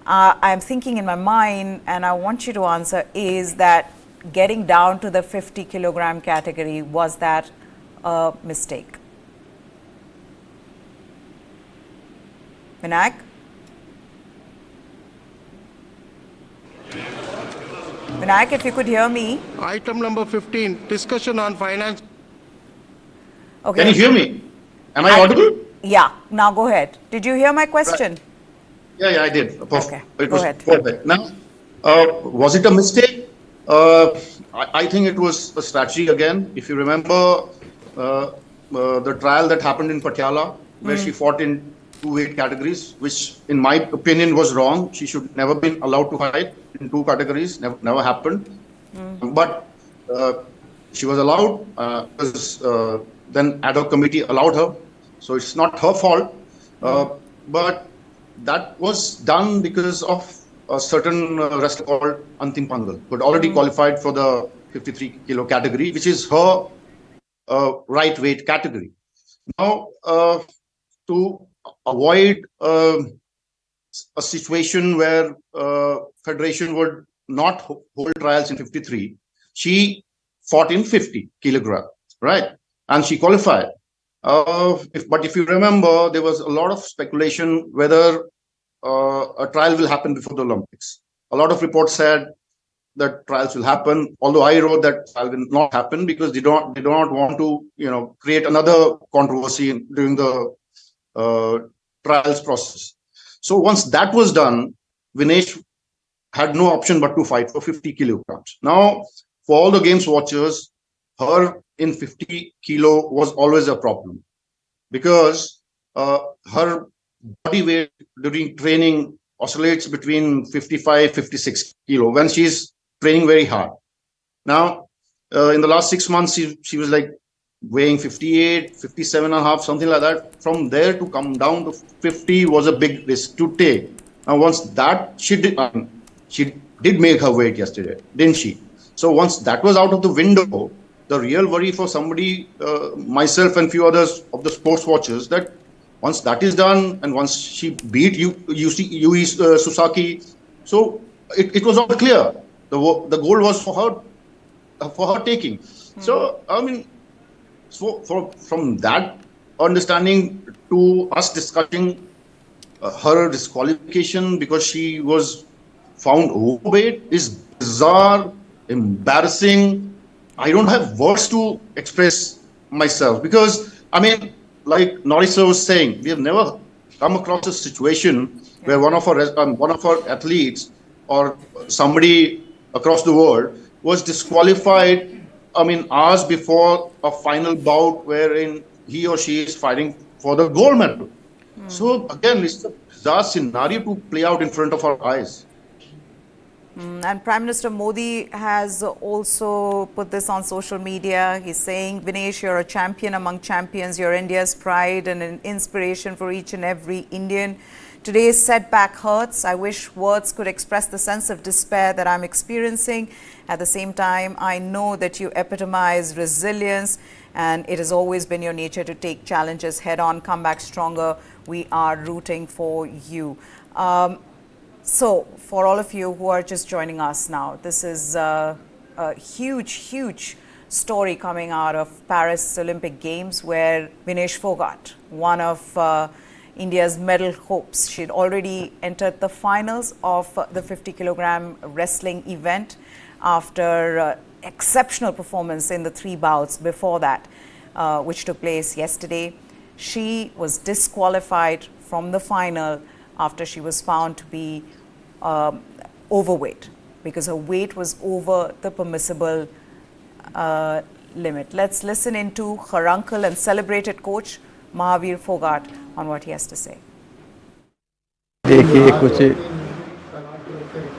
I'm thinking in my mind, and I want you to answer, is that getting down to the 50 kilogram category, was that a mistake? Vinayak? Vinayak, if you could hear me. Item number 15, discussion on finance. Okay. Can you hear me? Am I audible? Yeah. Now go ahead. Did you hear my question? Right. Yeah, I did. Okay. It Go was ahead. perfect. Now, was it a mistake? I think it was a strategy again. If you remember the trial that happened in Patiala, where she fought in 2 weight categories, which in my opinion was wrong. She should never been allowed to fight in 2 categories. Never happened. But she was allowed because then ad hoc committee allowed her. So it's not her fault. But that was done because of a certain wrestler called Antim Pangal, who had already qualified for the 53 kilo category, which is her right weight category. Now, to avoid a situation where Federation would not hold trials in 53, she fought in 50 kilogram, right? And she qualified. But if you remember, there was a lot of speculation whether a trial will happen before the Olympics. A lot of reports said that trials will happen, although I wrote that trial will not happen because they do not want to, create another controversy during the trials process. So once that was done, Vinesh had no option but to fight for 50 kilograms. Now, for all the games watchers, her in 50 kilo was always a problem because her body weight during training oscillates between 55, 56 kilo when she's training very hard. Now, in the last 6 months, she was like weighing 58, 57 and a half, something like that. From there to come down to 50 was a big risk to take. Now, once that she did make her weight yesterday, didn't she? So once that was out of the window, the real worry for somebody, myself and few others of the sports watchers, that once that is done and once she beat Yui Susaki, so it was all clear. The goal was for her taking. So I mean, from that understanding to us discussing her disqualification because she was found overweight is bizarre, embarrassing. I don't have words to express myself because, I mean, like Norisa was saying, we have never come across a situation where one of our athletes or somebody across the world was disqualified, I mean, hours before a final bout wherein he or she is fighting for the gold medal. So again, it's a bizarre scenario to play out in front of our eyes. And Prime Minister Modi has also put this on social media. He's saying, Vinesh, you're a champion among champions. You're India's pride and an inspiration for each and every Indian. Today's setback hurts. I wish words could express the sense of despair that I'm experiencing. At the same time, I know that you epitomize resilience, and it has always been your nature to take challenges head on, come back stronger. We are rooting for you. So, for all of you who are just joining us now, this is a huge story coming out of Paris Olympic Games, where Vinesh Phogat, one of India's medal hopes, she'd already entered the finals of the 50 kilogram wrestling event after exceptional performance in the 3 bouts before that, which took place yesterday. She was disqualified from the final after she was found to be overweight because her weight was over the permissible limit. Let's listen into her uncle and celebrated coach Mahavir Phogat on what he has to say. देखिए कुछ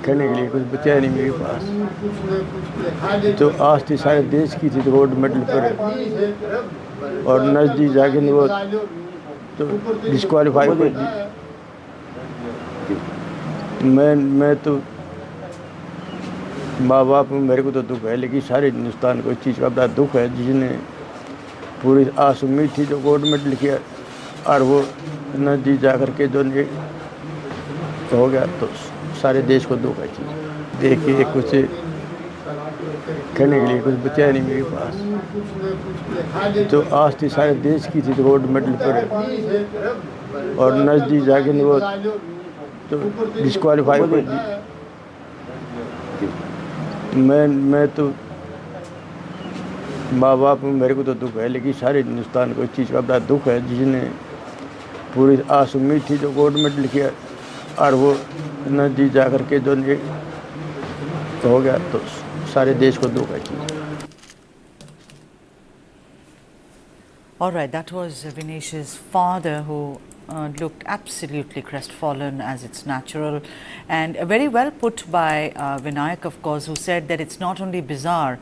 कहने के लिए कुछ बचा नहीं मेरे पास, तो आज थी सारे देश की थी गोल्ड मेडल पर, और नजदीक जाके वो तो डिस्क्वालीफाई कर दी। मैं तो माँ बाप मेरे को तो दुख है, लेकिन सारे हिंदुस्तान को इस चीज़ का बड़ा दुख है, जिसने पूरी आस उम्मीद थी जो गोल्ड मेडल किया, और वो नजदीक जा कर के जो हो गया, तो सारे देश को दुख है। देखिए कुछ कहने के लिए कुछ बचा नहीं मेरे पास, तो आज थी सारे देश की थी गोल्ड मेडल पर, और नजदीक जाके वो तो डिस्क्वालीफाई कर दी। मैं तो माँ बाप मेरे को तो दुख है, लेकिन सारे हिंदुस्तान को इस चीज़ का बड़ा दुख है, जिसने पूरी आस उम्मीद थी जो गोल्ड मेडल किया, और वो नजदीक जा कर के जो हो गया, तो सारे देश को दुख है। All right, that was Vinesh's father, who looked absolutely crestfallen, as it's natural, and very well put by Vinayak, of course, who said that it's not only bizarre,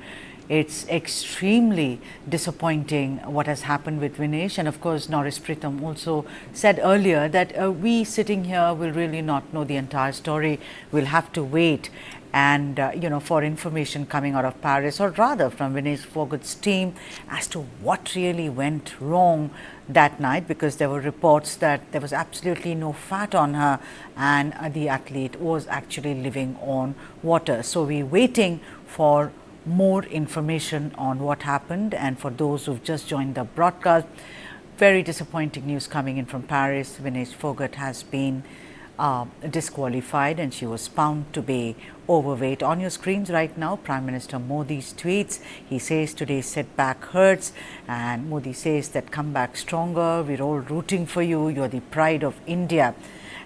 it's extremely disappointing what has happened with Vinesh. And of course, Norris Pritham also said earlier that we sitting here will really not know the entire story. We'll have to wait and for information coming out of Paris, or rather from Vinesh Phogat's team, as to what really went wrong that night, because there were reports that there was absolutely no fat on her, and the athlete was actually living on water. So we're waiting for more information on what happened. And for those who've just joined the broadcast, very disappointing news coming in from Paris. Vinesh Phogat has been disqualified, and she was found to be overweight. On your screens right now, Prime Minister Modi's tweets. He says today's setback hurts, and Modi says that come back stronger. We're all rooting for you. You're the pride of India.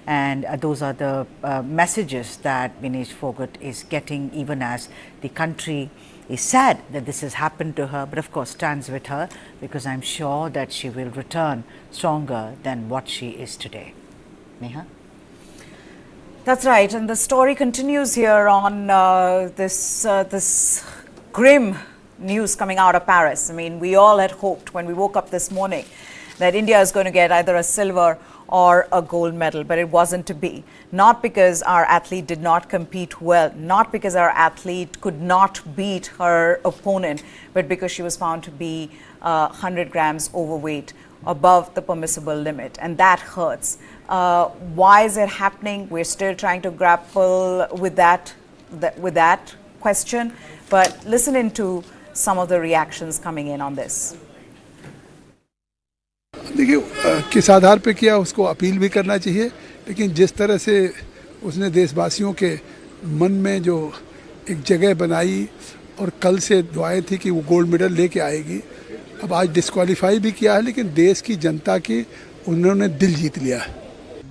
And those are the messages that Vinesh Phogat is getting, even as the country is sad that this has happened to her, but of course stands with her, because I'm sure that she will return stronger than what she is today. Neha? That's right, and the story continues here on this grim news coming out of Paris. I mean, we all had hoped when we woke up this morning that India is going to get either a silver or a gold medal, but it wasn't to be. Not because our athlete did not compete well, not because our athlete could not beat her opponent, but because she was found to be 100 grams overweight, above the permissible limit, and that hurts. Why is it happening? We're still trying to grapple with that question, but listen into some of the reactions coming in on this. देखिए किस आधार पे किया उसको appeal भी करना चाहिए, लेकिन जिस तरह से उसने देशवासियों के मन में जो एक जगह बनाई और कल से दुआएं थी कि वो गोल्ड मेडल लेके आएगी, अब आज डिस्क्वालीफाई भी किया है, लेकिन देश की जनता की उन्होंने दिल जीत लिया है।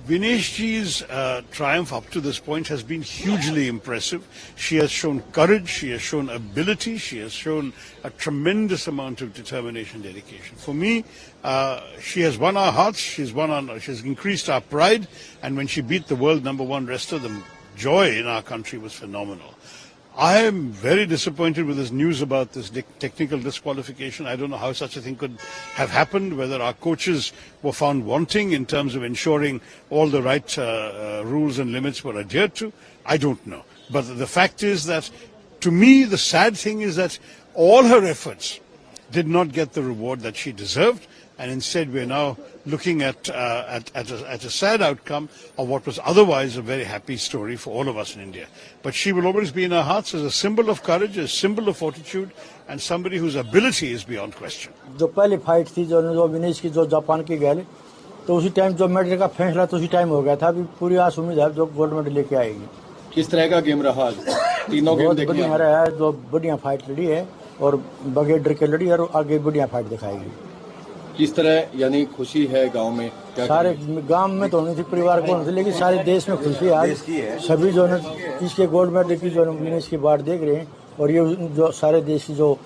Vinesh ji's triumph up to this point has been hugely impressive. She has shown courage, she has shown ability, she has shown a tremendous amount of determination, dedication. For me, she has won our hearts, she's increased our pride, and when she beat the world #1 wrestler, the joy in our country was phenomenal. I am very disappointed with this news about this technical disqualification. I don't know how such a thing could have happened, whether our coaches were found wanting in terms of ensuring all the right rules and limits were adhered to. I don't know. But the fact is that, to me, the sad thing is that all her efforts did not get the reward that she deserved, and instead we're now looking at a sad outcome of what was otherwise a very happy story for all of us in India. But she will always be in our hearts as a symbol of courage, a symbol of fortitude, and somebody whose ability is beyond question. जो पहली fight थी जो विनेश की जो Japan की गई तो उसी टाइम जो मेडल का फैसला तो उसी टाइम हो गया था। अभी पूरी आस उम्मीद है जो गोल्ड मेडल लेके आएगी। किस तरह का गेम रहा आज? तीनों गेम देखने बढ़िया रहा है, जो बढ़िया फाइट लड़ी है और बगैर डर के लड़ी और आगे बढ़िया फाइट दिखाएगी। किस तरह यानी खुशी है गांव में? क्या सारे गांव में तो नहीं थी, परिवार को नहीं थी, लेकिन सारे देश में खुशी है आज। सभी जो है इसके गोल्ड मेडल की जो विनेश की बात देख रहे हैं और ये जो सारे देश की जो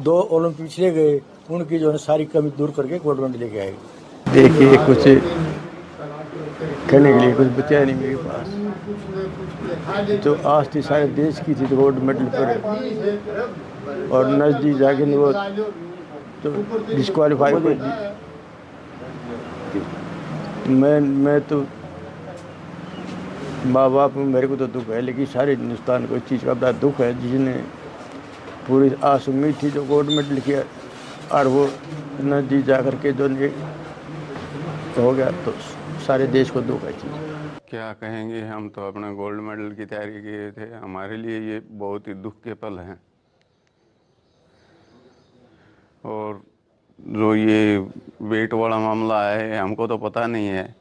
2 ओलंपिक पिछले गए उनकी जो है सारी कमी दूर करके गोल्ड मेडल लेके आएगी। देखिए कुछ कहने के लिए कुछ बचा नहीं मेरे पास। जो आज थी सारे देश की थी गोल्ड मेडल पर और नजदीक जाके वो तो डिस्क्वालीफाई कर दी। मैं तो माँ बाप मेरे को तो दुख है, लेकिन सारे हिंदुस्तान को इस चीज़ का बड़ा दुख है जिसने पूरी आस उम्मीद थी जो गोल्ड मेडल किया और वो नजदीक जा कर के जो हो गया तो सारे देश को दुख है चीज़। क्या कहेंगे, हम तो अपना गोल्ड मेडल की तैयारी किए थे। हमारे लिए ये बहुत ही दुख के पल हैं और जो ये वेट वाला मामला है हमको तो पता नहीं है,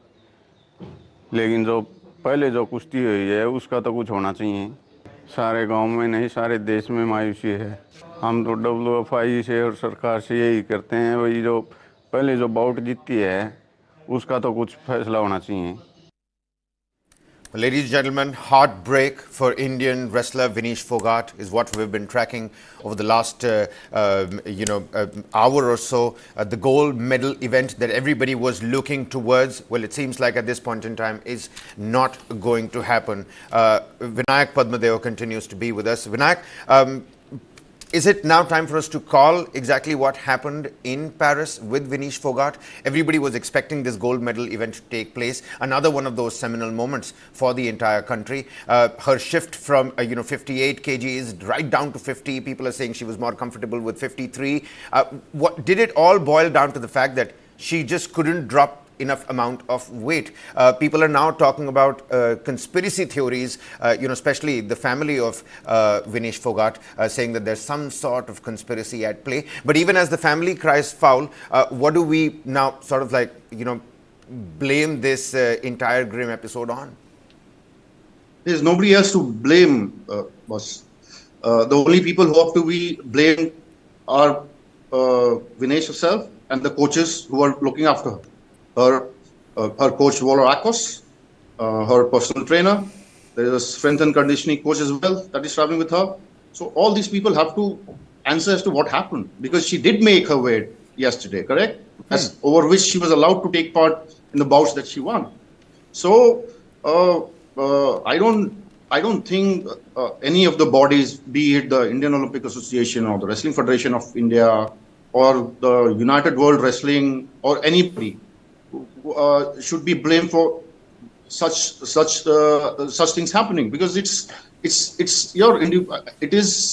लेकिन जो पहले जो कुश्ती हुई है उसका तो कुछ होना चाहिए। सारे गांव में नहीं सारे देश में मायूसी है। हम तो WFI से और सरकार से यही करते हैं वही जो पहले जो बाउट जीती है उसका तो कुछ फैसला होना चाहिए। Ladies and gentlemen, heartbreak for Indian wrestler Vinesh Phogat is what we've been tracking over the last, hour or so. The gold medal event that everybody was looking towards, well, it seems like at this point in time is not going to happen. Vinayak Padmadeo continues to be with us. Vinayak, is it now time for us to call exactly what happened in Paris with Vinesh Phogat? Everybody was expecting this gold medal event to take place. Another one of those seminal moments for the entire country. Her shift from 58 kgs right down to 50. People are saying she was more comfortable with 53. What did it all boil down to the fact that she just couldn't drop enough amount of weight? People are now talking about conspiracy theories, especially the family of Vinesh Phogat saying that there's some sort of conspiracy at play. But even as the family cries foul, what do we now sort of blame this entire grim episode on? There's nobody else to blame, boss. The only people who have to be blamed are Vinesh herself and the coaches who are looking after her. Her coach Walter Akos, her personal trainer. There is a strength and conditioning coach as well that is traveling with her. So all these people have to answer as to what happened, because she did make her weight yesterday, correct? Over which she was allowed to take part in the bouts that she won. So I don't think any of the bodies, be it the Indian Olympic Association or the Wrestling Federation of India or the United World Wrestling or anybody, should be blamed for such things happening, because it is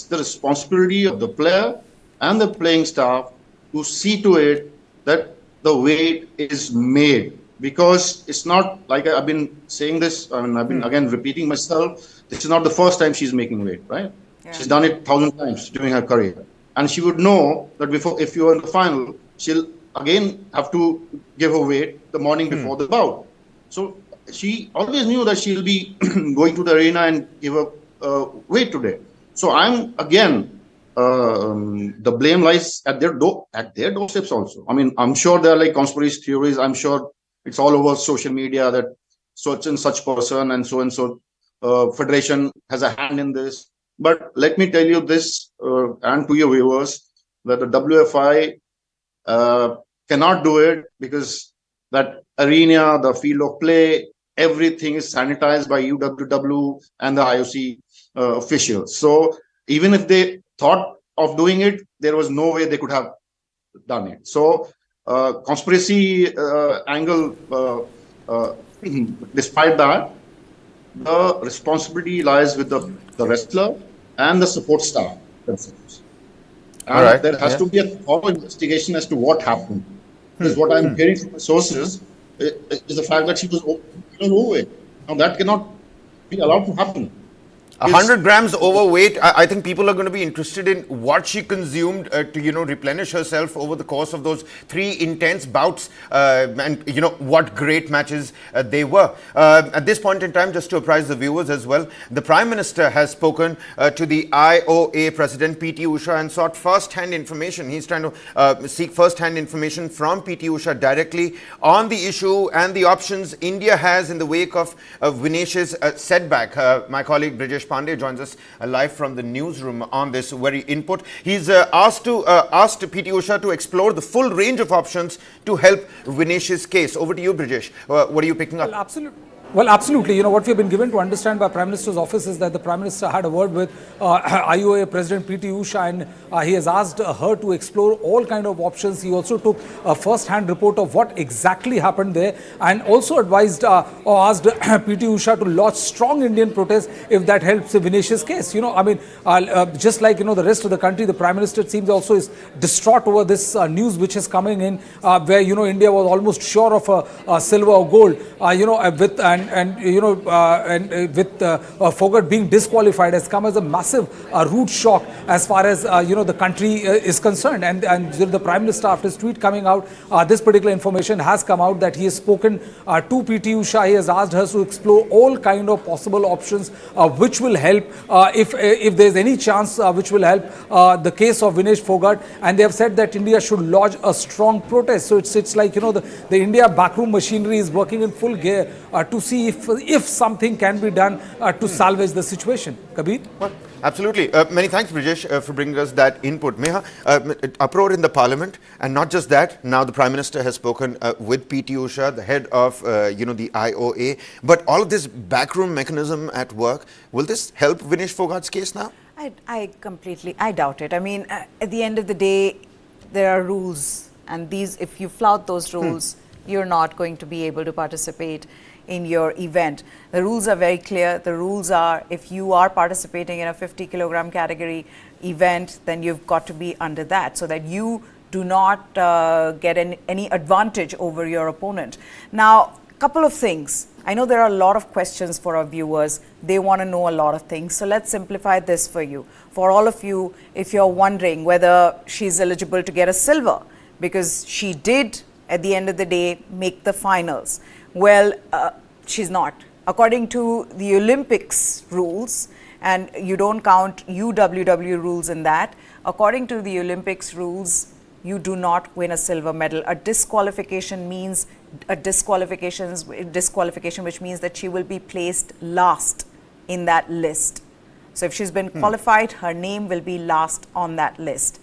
the responsibility of the player and the playing staff to see to it that the weight is made. Because it's not like I've been saying this, I've been again repeating myself. This is not the first time she's making weight, right? Yeah. She's done it 1,000 times during her career, and she would know that if you are in the final, she'll again have to give her weight the morning before the bout. So she always knew that she'll be going to the arena and give her weight today. So I'm again, the blame lies at their doorsteps also. I mean, I'm sure there are conspiracy theories. I'm sure it's all over social media that such and such person and so federation has a hand in this. But let me tell you this, and to your viewers, that the WFI cannot do it, because that arena, the field of play, everything is sanitized by UWW and the IOC officials. So even if they thought of doing it, there was no way they could have done it. So conspiracy angle, despite that, the responsibility lies with the wrestler and the support staff. And there has to be a thorough investigation as to what happened. Because what I'm hearing from the sources is the fact that she was overweight. Now that cannot be allowed to happen. 100 grams overweight. I think people are going to be interested in what she consumed to, replenish herself over the course of those 3 intense bouts, and what great matches they were. At this point in time, just to apprise the viewers as well, the Prime Minister has spoken to the IOA President PT Usha and sought first-hand information. He's trying to seek first-hand information from PT Usha directly on the issue and the options India has in the wake of Vinesh's setback. My colleague Brijesh Pandey joins us live from the newsroom on this very input. He's asked PT Usha to explore the full range of options to help Vinesh's case. Over to you, Brijesh. What are you picking up? Well, absolutely. What we've been given to understand by Prime Minister's office is that the Prime Minister had a word with IOA President PT Usha, and he has asked her to explore all kind of options. He also took a first-hand report of what exactly happened there, and also advised or asked PT Usha to lodge strong Indian protest if that helps Vinesh's case. Just like the rest of the country, the Prime Minister, it seems, also is distraught over this news which is coming in, where India was almost sure of a silver or gold, with Phogat being disqualified has come as a massive rude shock as far as the country is concerned. And the Prime Minister, after his tweet coming out, this particular information has come out that he has spoken to PT Usha. He has asked her to explore all kind of possible options which will help, if there's any chance, which will help the case of Vinesh Phogat. And they have said that India should lodge a strong protest. So it's like the India backroom machinery is working in full gear to see if something can be done to salvage the situation. Kabir? Well, absolutely. Many thanks, Brijesh, for bringing us that input. Meha, uproar in the Parliament, and not just that, now the Prime Minister has spoken with PT Usha, the head of the IOA, but all of this backroom mechanism at work, will this help Vinesh Phogat's case now? I doubt it. I mean, at the end of the day, there are rules, and if you flout those rules, you're not going to be able to participate in your event. The rules are very clear. The rules are, if you are participating in a 50 kilogram category event, then you've got to be under that, so that you do not get any advantage over your opponent. Now, a couple of things. I know there are a lot of questions for our viewers. They want to know a lot of things. So let's simplify this for you. For all of you, if you're wondering whether she's eligible to get a silver, because she did, at the end of the day, make the finals. Well, she's not. According to the Olympics rules, and you don't count UWW rules in that, according to the Olympics rules, you do not win a silver medal. A disqualification means disqualification, which means that she will be placed last in that list. So if she's been qualified, her name will be last on that list,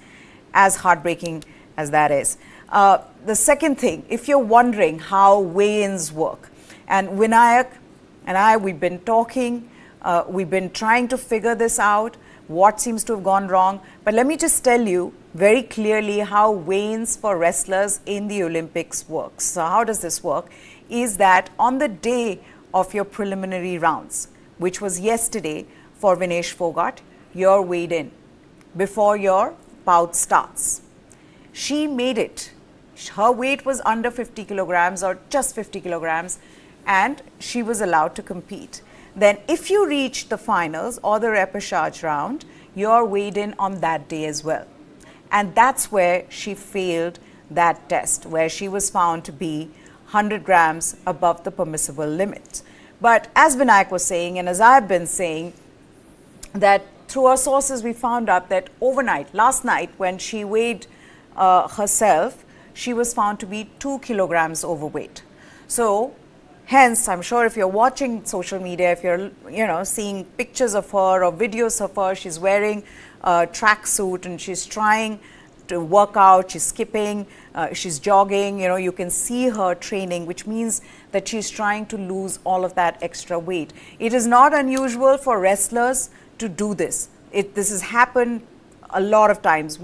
as heartbreaking as that is. The second thing, if you're wondering how weigh-ins work, and Vinayak and I, we've been talking, we've been trying to figure this out, what seems to have gone wrong. But let me just tell you very clearly how weigh-ins for wrestlers in the Olympics works. So how does this work? Is that on the day of your preliminary rounds, which was yesterday for Vinesh Phogat, you're weighed in before your bout starts. She made it. Her weight was under 50 kilograms or just 50 kilograms, and she was allowed to compete. Then if you reach the finals or the repechage round, you're weighed in on that day as well. And that's where she failed that test, where she was found to be 100 grams above the permissible limit. But as Vinayak was saying, and as I've been saying, that through our sources we found out that overnight, last night, when she weighed herself, she was found to be 2 kilograms overweight. So hence, I'm sure if you're watching social media, if you're seeing pictures of her or videos of her, she's wearing a tracksuit and she's trying to work out, she's skipping, she's jogging, you know, you can see her training, which means that she's trying to lose all of that extra weight. It is not unusual for wrestlers to do this. This has happened a lot of times.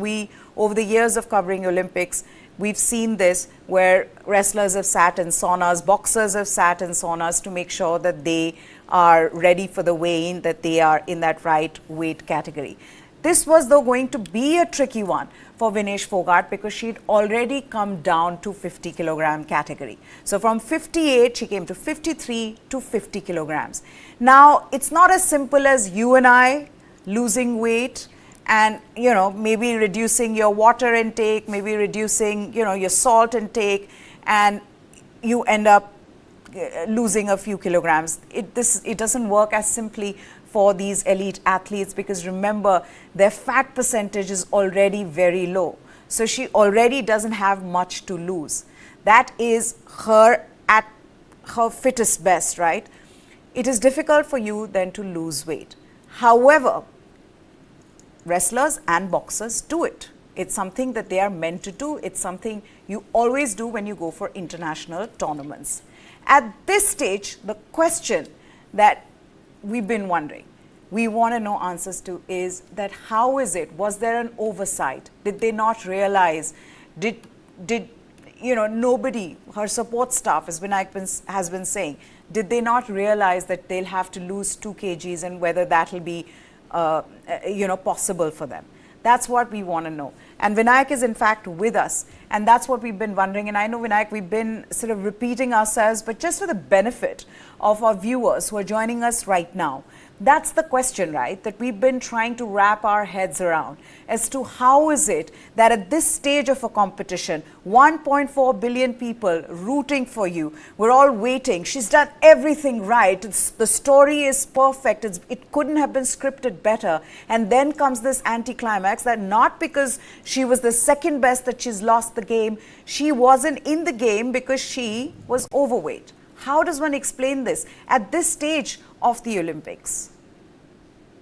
Over the years of covering Olympics, we've seen this where wrestlers have sat in saunas, boxers have sat in saunas to make sure that they are ready for the weigh-in, that they are in that right weight category. This was though going to be a tricky one for Vinesh Phogat because she'd already come down to 50 kilogram category. So from 58, she came to 53 to 50 kilograms. Now, it's not as simple as you and I losing weight and, you know, maybe reducing your water intake, maybe reducing, you know, your salt intake, and you end up losing a few kilograms. It doesn't work as simply for these elite athletes because remember, their fat percentage is already very low. So she already doesn't have much to lose. That is her at her fittest best, right? It is difficult for you then to lose weight. However, wrestlers and boxers do it. It's something that they are meant to do. It's something you always do when you go for international tournaments. At this stage, the question that we've been wondering, we want to know answers to is that how is it? Was there an oversight? Did they not realize? Did you know, nobody, her support staff, as Vinayak has been saying, did they not realize that they'll have to lose 2 kgs and whether that'll be you know, possible for them? That's what we want to know. And Vinayak is in fact with us, and that's what we've been wondering. And I know, Vinayak, we've been sort of repeating ourselves, but just for the benefit of our viewers who are joining us right now, that's the question, right, that we've been trying to wrap our heads around as to how is it that at this stage of a competition, 1.4 billion people rooting for you, we're all waiting, she's done everything right, the story is perfect, it couldn't have been scripted better, and then comes this anticlimax that not because she was the second best that she's lost the game, she wasn't in the game because she was overweight. How does one explain this at this stage of the Olympics?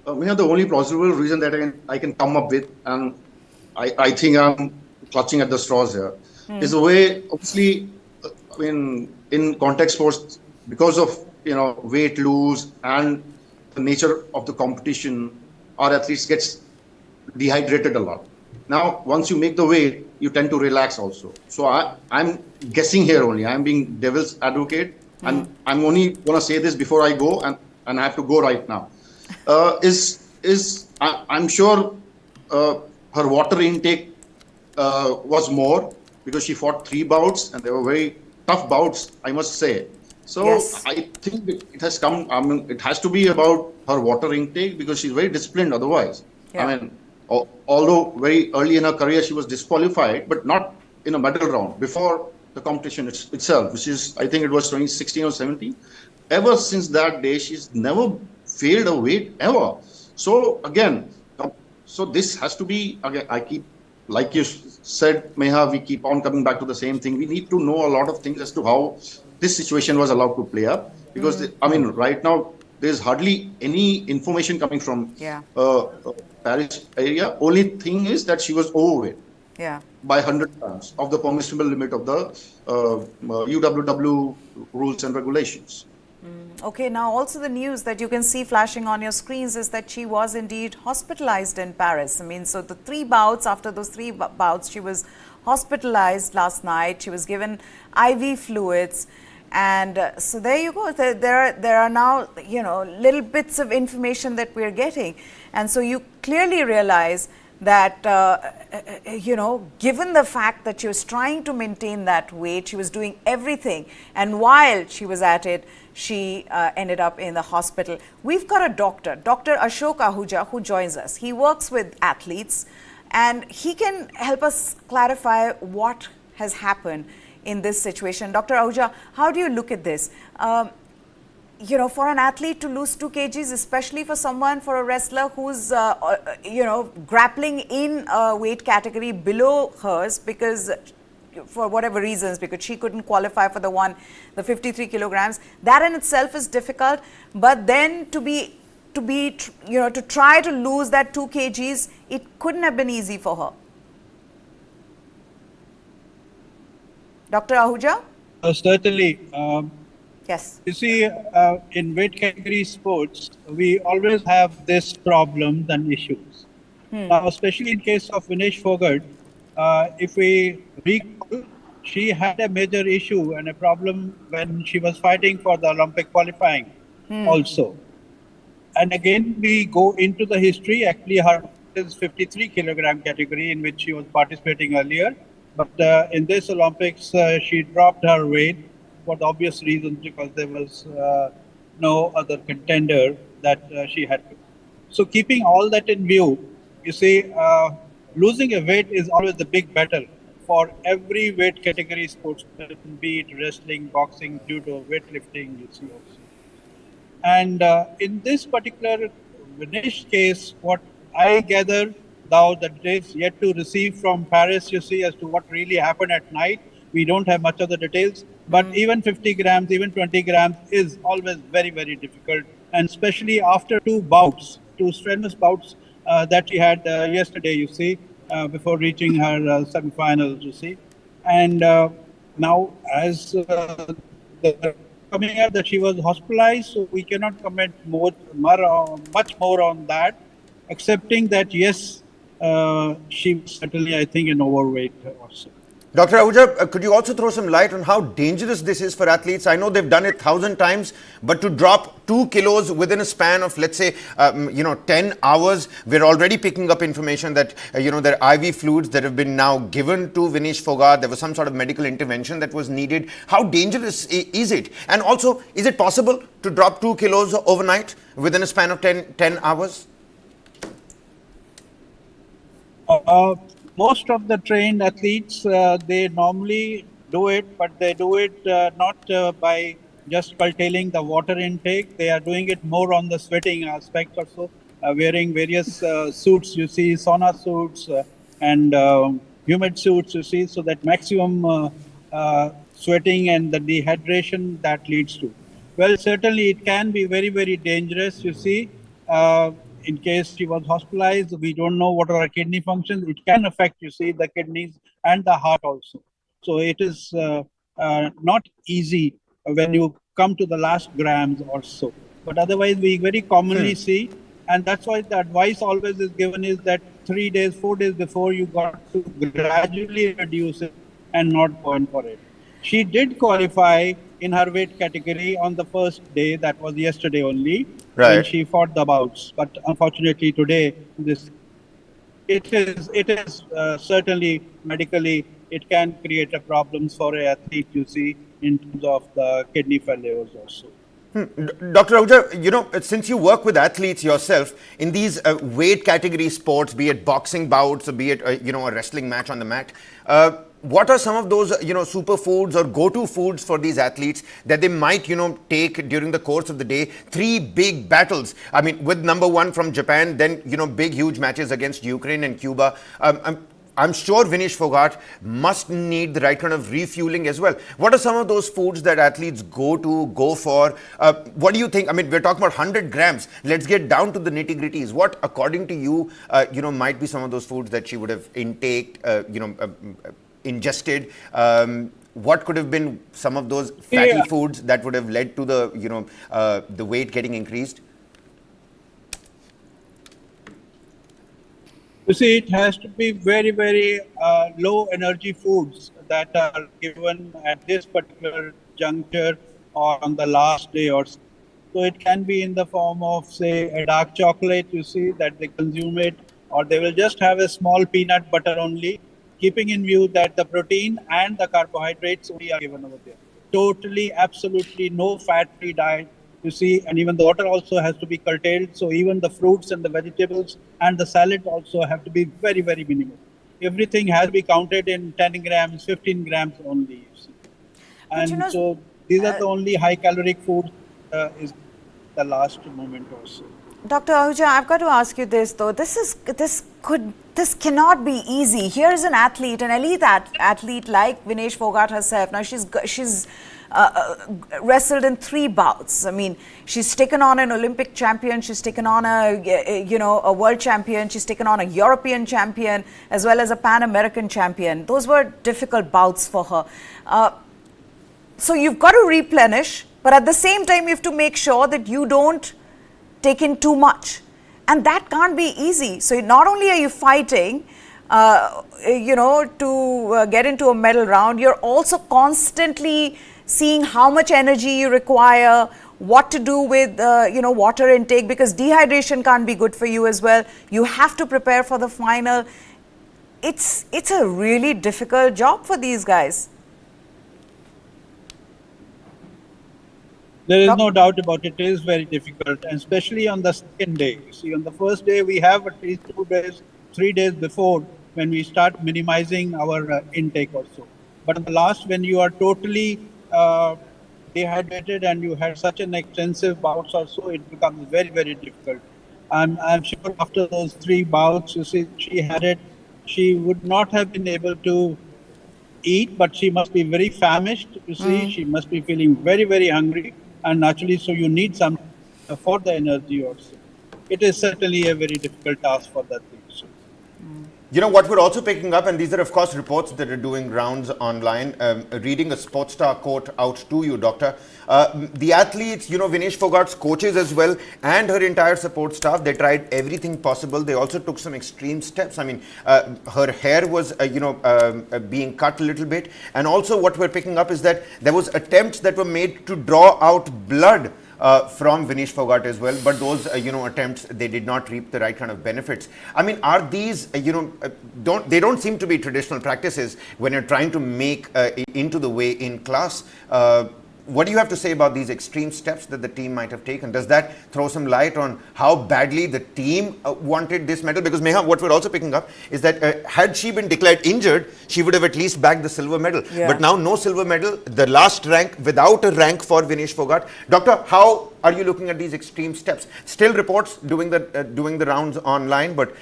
The only plausible reason that I can come up with, and I think I'm clutching at the straws here, is the way, obviously, I mean, in contact sports, because of, you know, weight lose and the nature of the competition, our athletes gets dehydrated a lot. Now, once you make the weight, you tend to relax also. So I'm guessing here only. I'm being devil's advocate. And I'm only going to say this before I go, and I have to go right now. I'm sure her water intake was more because she fought 3 bouts, and they were very tough bouts, I must say. So yes. I think it has come, I mean, it has to be about her water intake because she's very disciplined otherwise. Yeah. I mean, although very early in her career she was disqualified, but not in a medal round, before the competition itself, which is, I think it was 2016 or 17. Ever since that day, she's never failed a weight ever. So again, so this has to be, again, I keep, like you said, Meha, we keep on coming back to the same thing. We need to know a lot of things as to how this situation was allowed to play up. Because, I mean, right now, there's hardly any information coming from Paris area. Only thing is that she was overweight. Yeah. By 100 pounds of the permissible limit of the UWW rules and regulations. Okay, now also the news that you can see flashing on your screens is that she was indeed hospitalized in Paris. I mean, so the 3 bouts, after those 3 bouts, she was hospitalized last night. She was given IV fluids. And so there you go. There are now, you know, little bits of information that we're getting. And so you clearly realize that, you know, given the fact that she was trying to maintain that weight, she was doing everything. And while she was at it, she ended up in the hospital. We've got a doctor, Dr. Ashok Ahuja, who joins us. He works with athletes and he can help us clarify what has happened in this situation. Dr. Ahuja, how do you look at this? You know, for an athlete to lose 2 kgs, especially for someone, for a wrestler who's, you know, grappling in a weight category below hers because, for whatever reasons, because she couldn't qualify for the 53 kilograms, that in itself is difficult. But then you know, to try to lose that 2 kgs, it couldn't have been easy for her. Dr. Ahuja? Certainly. Yes. You see, in weight category sports, we always have this problems and issues. Now, especially in case of Vinesh Phogat, if we recall, she had a major issue and a problem when she was fighting for the Olympic qualifying also. And again, we go into the history. Actually, her is 53 kilogram category in which she was participating earlier. But in this Olympics, she dropped her weight for the obvious reasons because there was no other contender that she had to. So keeping all that in view, you see, losing a weight is always the big battle for every weight category sportsman, be it wrestling, boxing, judo, weightlifting, you see also. And in this particular Vinesh case, what I gather, though the details yet to receive from Paris, you see, as to what really happened at night, we don't have much of the details. But even 50 grams, even 20 grams is always very, very difficult. And especially after two strenuous bouts that she had yesterday, you see, before reaching her semi-finals, you see. And now, as the coming out that she was hospitalized, so we cannot comment much more on that, excepting that yes, she was certainly, I think, an overweight also. Dr. Ahuja, could you also throw some light on how dangerous this is for athletes? I know they've done it 1,000 times, but to drop 2 kilos within a span of, let's say, 10 hours, we're already picking up information that, there are IV fluids that have been now given to Vinesh Phogat. There was some sort of medical intervention that was needed. How dangerous is it? And also, is it possible to drop 2 kilos overnight within a span of 10 hours? Most of the trained athletes, they normally do it, but they do it not by just curtailing the water intake. They are doing it more on the sweating aspect also, wearing various suits, you see, sauna suits and humid suits, you see, so that maximum sweating and the dehydration that leads to. Well, certainly it can be very, very dangerous, you see. In case she was hospitalized, we don't know what are her kidney functions. It can affect, you see, the kidneys and the heart also. So it is not easy when you come to the last grams or so. But otherwise, we very commonly see, and that's why the advice always is given is that 3 days, 4 days before you got to gradually reduce it and not go in for it. She did qualify in her weight category on the first day, that was yesterday only, when she fought the bouts. But unfortunately today, it is certainly medically, it can create a problems for an athlete, you see, in terms of the kidney failures also. Dr. Ahuja, since you work with athletes yourself in these weight category sports, be it boxing bouts or be it a wrestling match on the mat, what are some of those superfoods or go-to foods for these athletes that they might take during the course of the day? 3 big battles, I mean, with number 1 from Japan, then big huge matches against Ukraine and Cuba. I'm sure Vinesh Phogat must need the right kind of refueling as well. What are some of those foods that athletes go for? What do you think? I mean, we're talking about 100 grams. Let's get down to the nitty-gritties. What, according to you, might be some of those foods that she would have ingested? What could have been some of those fatty foods that would have led to the weight getting increased? You see, it has to be very, very low energy foods that are given at this particular juncture or on the last day or so. So it can be in the form of, say, a dark chocolate, you see, that they consume it, or they will just have a small peanut butter only, keeping in view that the protein and the carbohydrates only are given over there. Totally, absolutely no fat-free diet, you see, and even the water also has to be curtailed. So even the fruits and the vegetables and the salad also have to be very, very minimal. Everything has to be counted in 10 grams, 15 grams only, you see. And so these are the only high-caloric foods is the last moment also. Dr. Ahuja, I've got to ask you this though. This cannot be easy. Here is an athlete, an elite athlete like Vinesh Phogat herself. Now she's wrestled in 3 bouts. I mean, she's taken on an Olympic champion, she's taken on a world champion, she's taken on a European champion, as well as a Pan-American champion. Those were difficult bouts for her. So you've got to replenish, but at the same time, you have to make sure that you don't take in too much. And that can't be easy. So not only are you fighting, to get into a medal round, you're also constantly seeing how much energy you require, what to do with, water intake, because dehydration can't be good for you as well. You have to prepare for the final. It's a really difficult job for these guys. There is no doubt about it. It is very difficult, and especially on the second day. You see, on the first day, we have at least 2 days, 3 days before when we start minimizing our intake also. But on the last, when you are totally dehydrated and you had such an extensive bouts also, it becomes very, very difficult. I'm sure after those 3 bouts, you see, she had it, she would not have been able to eat, but she must be very famished, you see, she must be feeling very, very hungry. And naturally, so you need some for the energy also. It is certainly a very difficult task for that thing. So. You know what we're also picking up, and these are of course reports that are doing rounds online, reading a sports star quote out to you, Doctor. The athletes, Vinesh Phogat's coaches as well, and her entire support staff, they tried everything possible. They also took some extreme steps. I mean, her hair was, being cut a little bit. And also what we're picking up is that there was attempts that were made to draw out blood from Vinesh Phogat as well, but those attempts, they did not reap the right kind of benefits. I mean, are these they don't seem to be traditional practices when you're trying to make into the way in class. What do you have to say about these extreme steps that the team might have taken? Does that throw some light on how badly the team wanted this medal? Because Meha, what we're also picking up is that had she been declared injured, she would have at least bagged the silver medal. Yeah. But now no silver medal, the last rank without a rank for Vinesh Phogat. Doctor, how are you looking at these extreme steps? Still reports doing the rounds online, but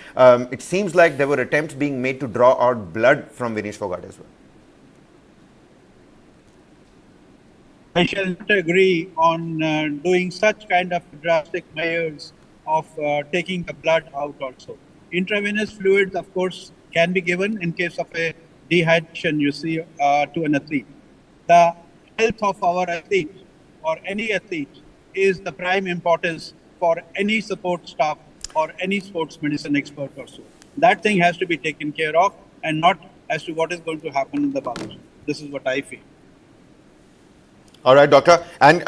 it seems like there were attempts being made to draw out blood from Vinesh Phogat as well. I shall not agree on doing such kind of drastic measures of taking the blood out also. Intravenous fluids, of course, can be given in case of a dehydration, you see, to an athlete. The health of our athlete or any athlete is the prime importance for any support staff or any sports medicine expert also. That thing has to be taken care of and not as to what is going to happen in the bout. This is what I feel. All right, Doctor. And,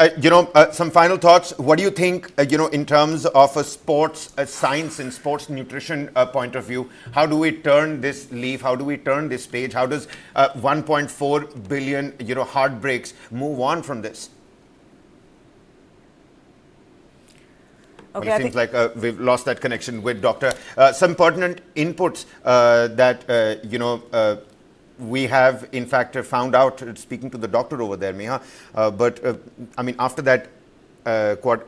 some final thoughts. What do you think, in terms of a sports science and sports nutrition point of view? How do we turn this leaf? How do we turn this page? How does 1.4 billion, heartbreaks move on from this? Okay, well, it seems like we've lost that connection with Doctor. Some pertinent inputs that, we have, in fact, found out, speaking to the doctor over there, Meha, I mean, after that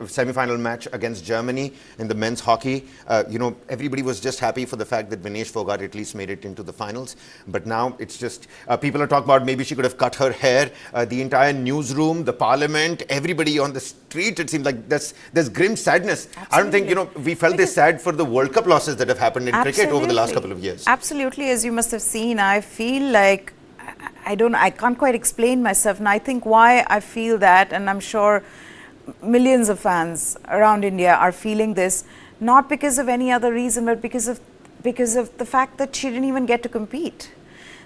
semi-final match against Germany in the men's hockey, everybody was just happy for the fact that Vinesh Phogat at least made it into the finals. But now it's just, people are talking about maybe she could have cut her hair. The entire newsroom, the parliament, everybody on the street, it seems like there's grim sadness. Absolutely. I don't think, we felt this sad for the World Cup losses that have happened in cricket over the last couple of years. Absolutely. As you must have seen, I feel like, I can't quite explain myself. And I think why I feel that, and I'm sure millions of fans around India are feeling this, not because of any other reason, but because of the fact that she didn't even get to compete,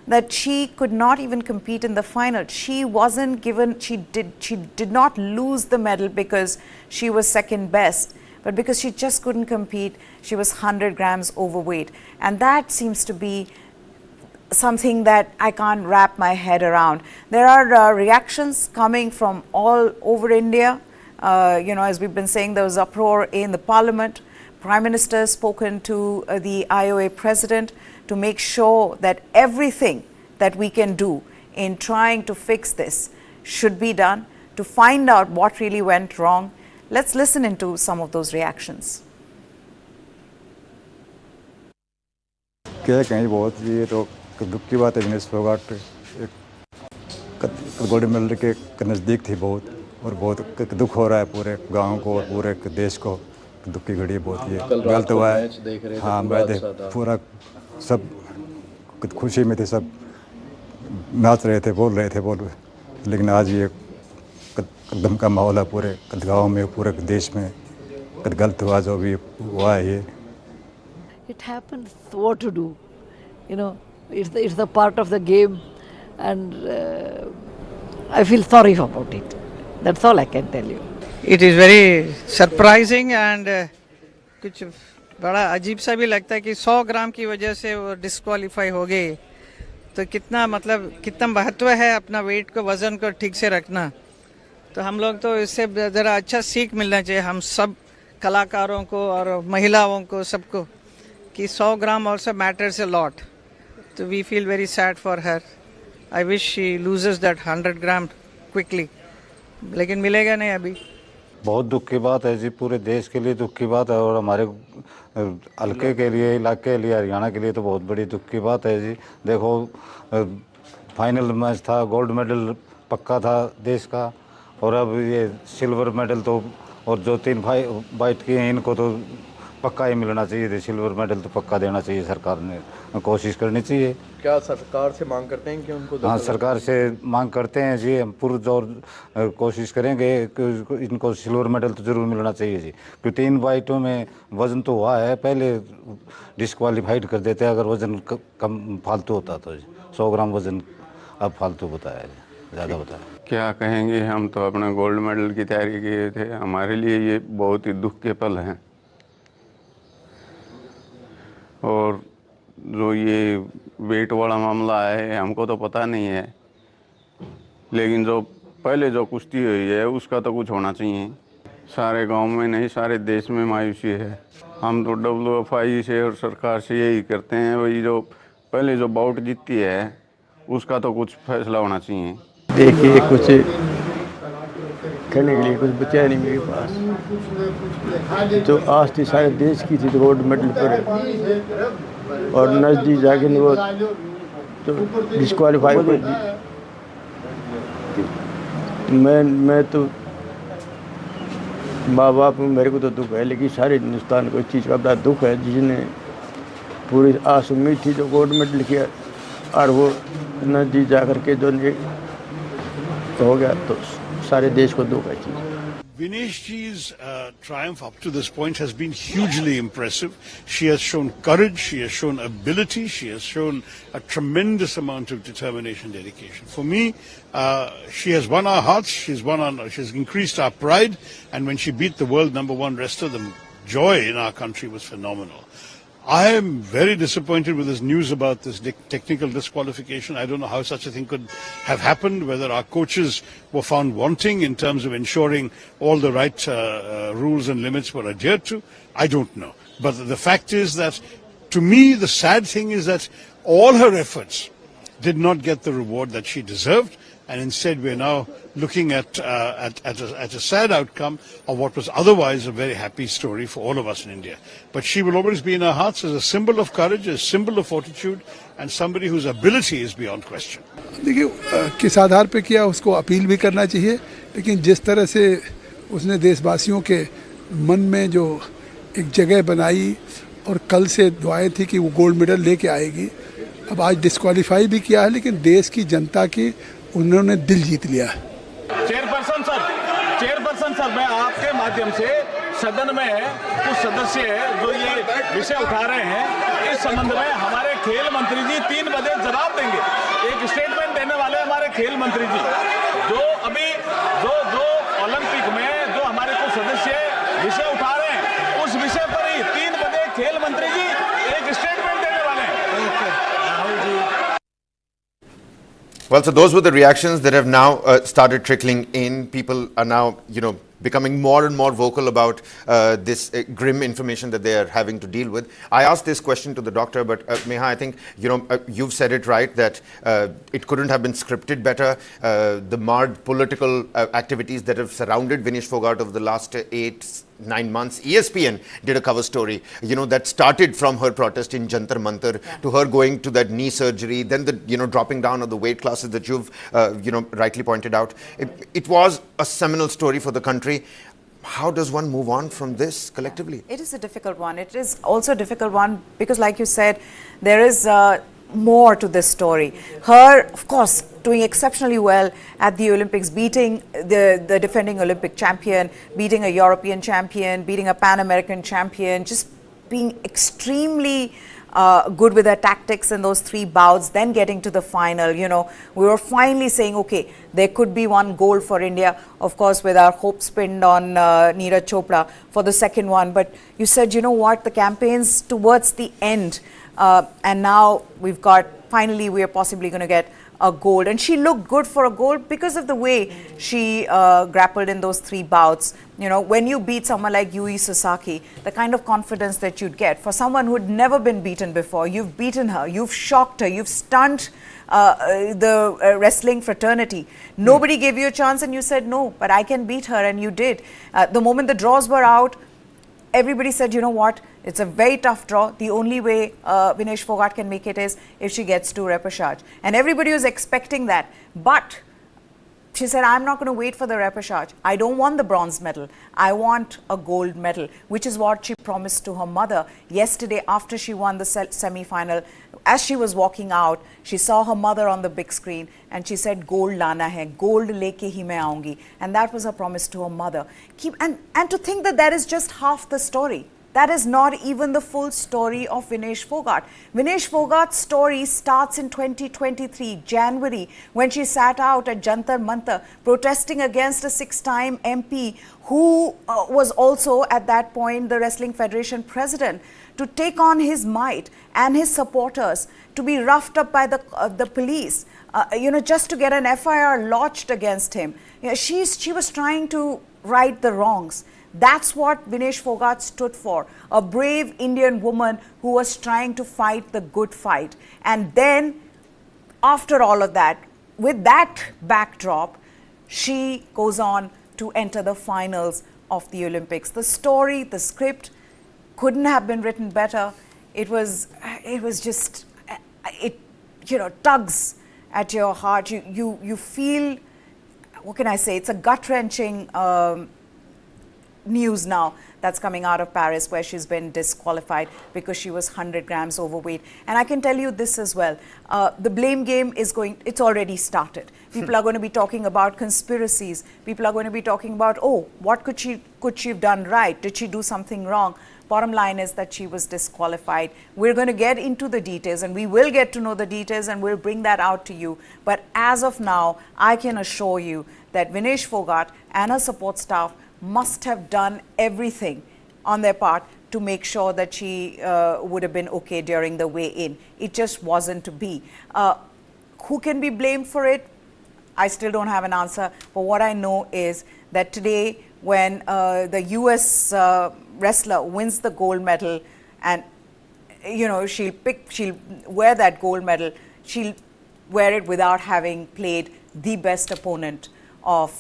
that she could not even compete in the final. She wasn't given, she did not lose the medal because she was second best, but because she just couldn't compete. She was 100 grams overweight, and that seems to be something that I can't wrap my head around. There are reactions coming from all over India. As we've been saying, there was uproar in the parliament. Prime Minister has spoken to the IOA president to make sure that everything that we can do in trying to fix this should be done, to find out what really went wrong. Let's listen into some of those reactions. क्या कहीं बहुत ये तो दुख की बात है Vinesh Phogat gold medal के नज़दीक थी बहुत, और बहुत दुख हो रहा है पूरे गांव को और पूरे देश को। दुख की घड़ी बहुत ये गलत हुआ है। हाँ, मैं पूरा सब खुशी में थे, सब नाच रहे थे, बोल रहे थे, लेकिन आज ये कदम का माहौल है पूरे गाँव में, पूरे देश में। गलत हुआ जो भी हुआ है ये। It happens. What to do? You know, it's the part of the game, and I feel sorry about it. That's all I can tell you. It is very surprising and कुछ बड़ा अजीब सा भी लगता है कि 100 ग्राम की वजह से वो डिस्क्वालीफाई हो गए। तो कितना कितना महत्व है अपना वेट को, वजन को ठीक से रखना। तो हम लोग तो इससे ज़रा अच्छा सीख मिलना चाहिए हम सब कलाकारों को और महिलाओं को, सबको, कि 100 ग्राम also matters a lot. So we feel very sad for her. I wish she loses that 100 gram quickly. लेकिन मिलेगा नहीं अभी। बहुत दुख की बात है जी, पूरे देश के लिए दुख की बात है, और हमारे हल्के के लिए, इलाके के लिए, हरियाणा के लिए तो बहुत बड़ी दुख की बात है जी। देखो, फाइनल मैच था, गोल्ड मेडल पक्का था देश का, और अब ये सिल्वर मेडल तो, और जो 3 फाइट किए हैं इनको तो पक्का ही मिलना चाहिए थे। सिल्वर मेडल तो पक्का देना चाहिए, सरकार ने कोशिश करनी चाहिए। क्या सरकार से मांग करते हैं कि उनको? हाँ, सरकार से मांग करते हैं जी, हम पुरजोर कोशिश करेंगे कि इनको सिल्वर मेडल तो जरूर मिलना चाहिए जी। क्योंकि 3 फाइटों में वज़न तो हुआ है, पहले डिस्क्वालीफाइड कर देते अगर वज़न कम फालतू होता तो। 100 ग्राम वज़न अब फालतू बताया जी, ज़्यादा बताया। क्या कहेंगे, हम तो अपने गोल्ड मेडल की तैयारी किए थे। हमारे लिए ये बहुत ही दुख के पल हैं, और जो ये वेट वाला मामला है हमको तो पता नहीं है, लेकिन जो पहले जो कुश्ती हुई है उसका तो कुछ होना चाहिए। सारे गांव में नहीं, सारे देश में मायूसी है। हम तो WFI से और सरकार से यही करते हैं, वही जो पहले जो बाउट जीतती है उसका तो कुछ फैसला होना चाहिए। देखिए, कुछ कहने के लिए कुछ बचा नहीं मेरे पास। जो आज थी सारे देश की थी, तो गोल्ड मेडल पर, और नजदीक जाके वो तो डिस्क्वालीफाई कर दी। मैं तो माँ बाप, मेरे को तो दुख है, लेकिन सारे हिंदुस्तान को इस चीज़ का बड़ा दुख है, जिसने पूरी आस उम्मीद थी जो गोल्ड मेडल किया, और वो नजदीक जा कर के जो हो गया, तो सारे देश को दुख है चीज़। Vinesh ji's triumph up to this point has been hugely impressive. She has shown courage, she has shown ability, she has shown a tremendous amount of determination, dedication. For me, she has won our hearts, she's increased our pride, and when she beat the world #1 wrestler, the joy in our country was phenomenal. I am very disappointed with this news about this technical disqualification. I don't know how such a thing could have happened, whether our coaches were found wanting in terms of ensuring all the right rules and limits were adhered to. I don't know. But the fact is that, to me, the sad thing is that all her efforts did not get the reward that she deserved, and instead we're now looking at a sad outcome of what was otherwise a very happy story for all of us in India. But she will always be in our hearts as a symbol of courage, a symbol of fortitude, and somebody whose ability is beyond question. देखिए, किस आधार पे किया उसको appeal भी करना चाहिए, लेकिन जिस तरह से उसने देशवासियों के मन में जो एक जगह बनाई और कल से दुआएं थी कि वो गोल्ड मेडल लेके आएगी, अब आज डिस्क्वालीफाई भी किया है, लेकिन देश की जनता की उन्होंने दिल जीत लिया। चेयरपर्सन सर, मैं आपके माध्यम से सदन में कुछ सदस्य जो ये विषय उठा रहे हैं, इस संबंध में हमारे खेल मंत्री जी 3 बजे जवाब देंगे। एक स्टेटमेंट देने वाले हमारे खेल मंत्री जी, जो अभी जो ओलंपिक में जो हमारे कुछ सदस्य विषय उठा रहे हैं, उस विषय पर ही 3 बजे खेल मंत्री जी एक स्टेटमेंट देने वाले हैं। Well, so those were the reactions that have now started trickling in. People are now, becoming more and more vocal about this grim information that they are having to deal with. I asked this question to the doctor, but Meha, I think, you've said it right, that it couldn't have been scripted better. The marred political activities that have surrounded Vinesh Phogat over the last 8 9 months. ESPN did a cover story, that started from her protest in Jantar Mantar to her going to that knee surgery, then the, dropping down of the weight classes that you've, rightly pointed out. It was a seminal story for the country. How does one move on from this collectively? It is a difficult one. It is also a difficult one because, like you said, there is more to this story. Her, of course, doing exceptionally well at the Olympics, beating the defending Olympic champion, beating a European champion, beating a Pan-American champion, just being extremely good with her tactics in those 3 bouts, then getting to the final. We were finally saying, okay, there could be one gold for India, of course, with our hopes pinned on Neeraj Chopra for the second one. But you said, you know what, the campaign's towards the end, and now we've got, finally, we are possibly going to get a gold. And she looked good for a gold because of the way she grappled in those 3 bouts. When you beat someone like Yui Sasaki, the kind of confidence that you'd get for someone who had never been beaten before, you've beaten her, you've shocked her, you've stunned the wrestling fraternity. Nobody gave you a chance and you said, no, but I can beat her, and you did. The moment the draws were out, everybody said, you know what, it's a very tough draw. The only way Vinesh Phogat can make it is if she gets to repechage. And everybody was expecting that. But she said, I'm not going to wait for the repechage. I don't want the bronze medal. I want a gold medal, which is what she promised to her mother yesterday after she won the semi-final. As she was walking out, she saw her mother on the big screen and she said, gold lana hai, gold leke hi main aungi. And that was her promise to her mother. And to think that that is just half the story. That is not even the full story of Vinesh Phogat. Vinesh Phogat's story starts in 2023, January, when she sat out at Jantar Mantar protesting against a 6-time MP who was also at that point the Wrestling Federation president, to take on his might and his supporters, to be roughed up by the police, just to get an FIR lodged against him. She was trying to right the wrongs. That's what Vinesh Phogat stood for, a brave Indian woman who was trying to fight the good fight. And then, after all of that, with that backdrop, she goes on to enter the finals of the Olympics. The story, the script couldn't have been written better. It was just, it tugs at your heart. You feel, what can I say, it's a gut-wrenching news now that's coming out of Paris, where she's been disqualified because she was 100 grams overweight. And I can tell you this as well, the blame game it's already started. People are going to be talking about conspiracies. People are going to be talking about, oh, what could she have done right? Did she do something wrong? Bottom line is that she was disqualified. We're going to get into the details, and we will get to know the details, and we'll bring that out to you. But as of now, I can assure you that Vinesh Phogat and her support staff must have done everything on their part to make sure that she would have been okay during the weigh-in. It just wasn't to be. Who can be blamed for it? I still don't have an answer. But what I know is that today, when the US wrestler wins the gold medal, and she'll wear that gold medal, she'll wear it without having played the best opponent of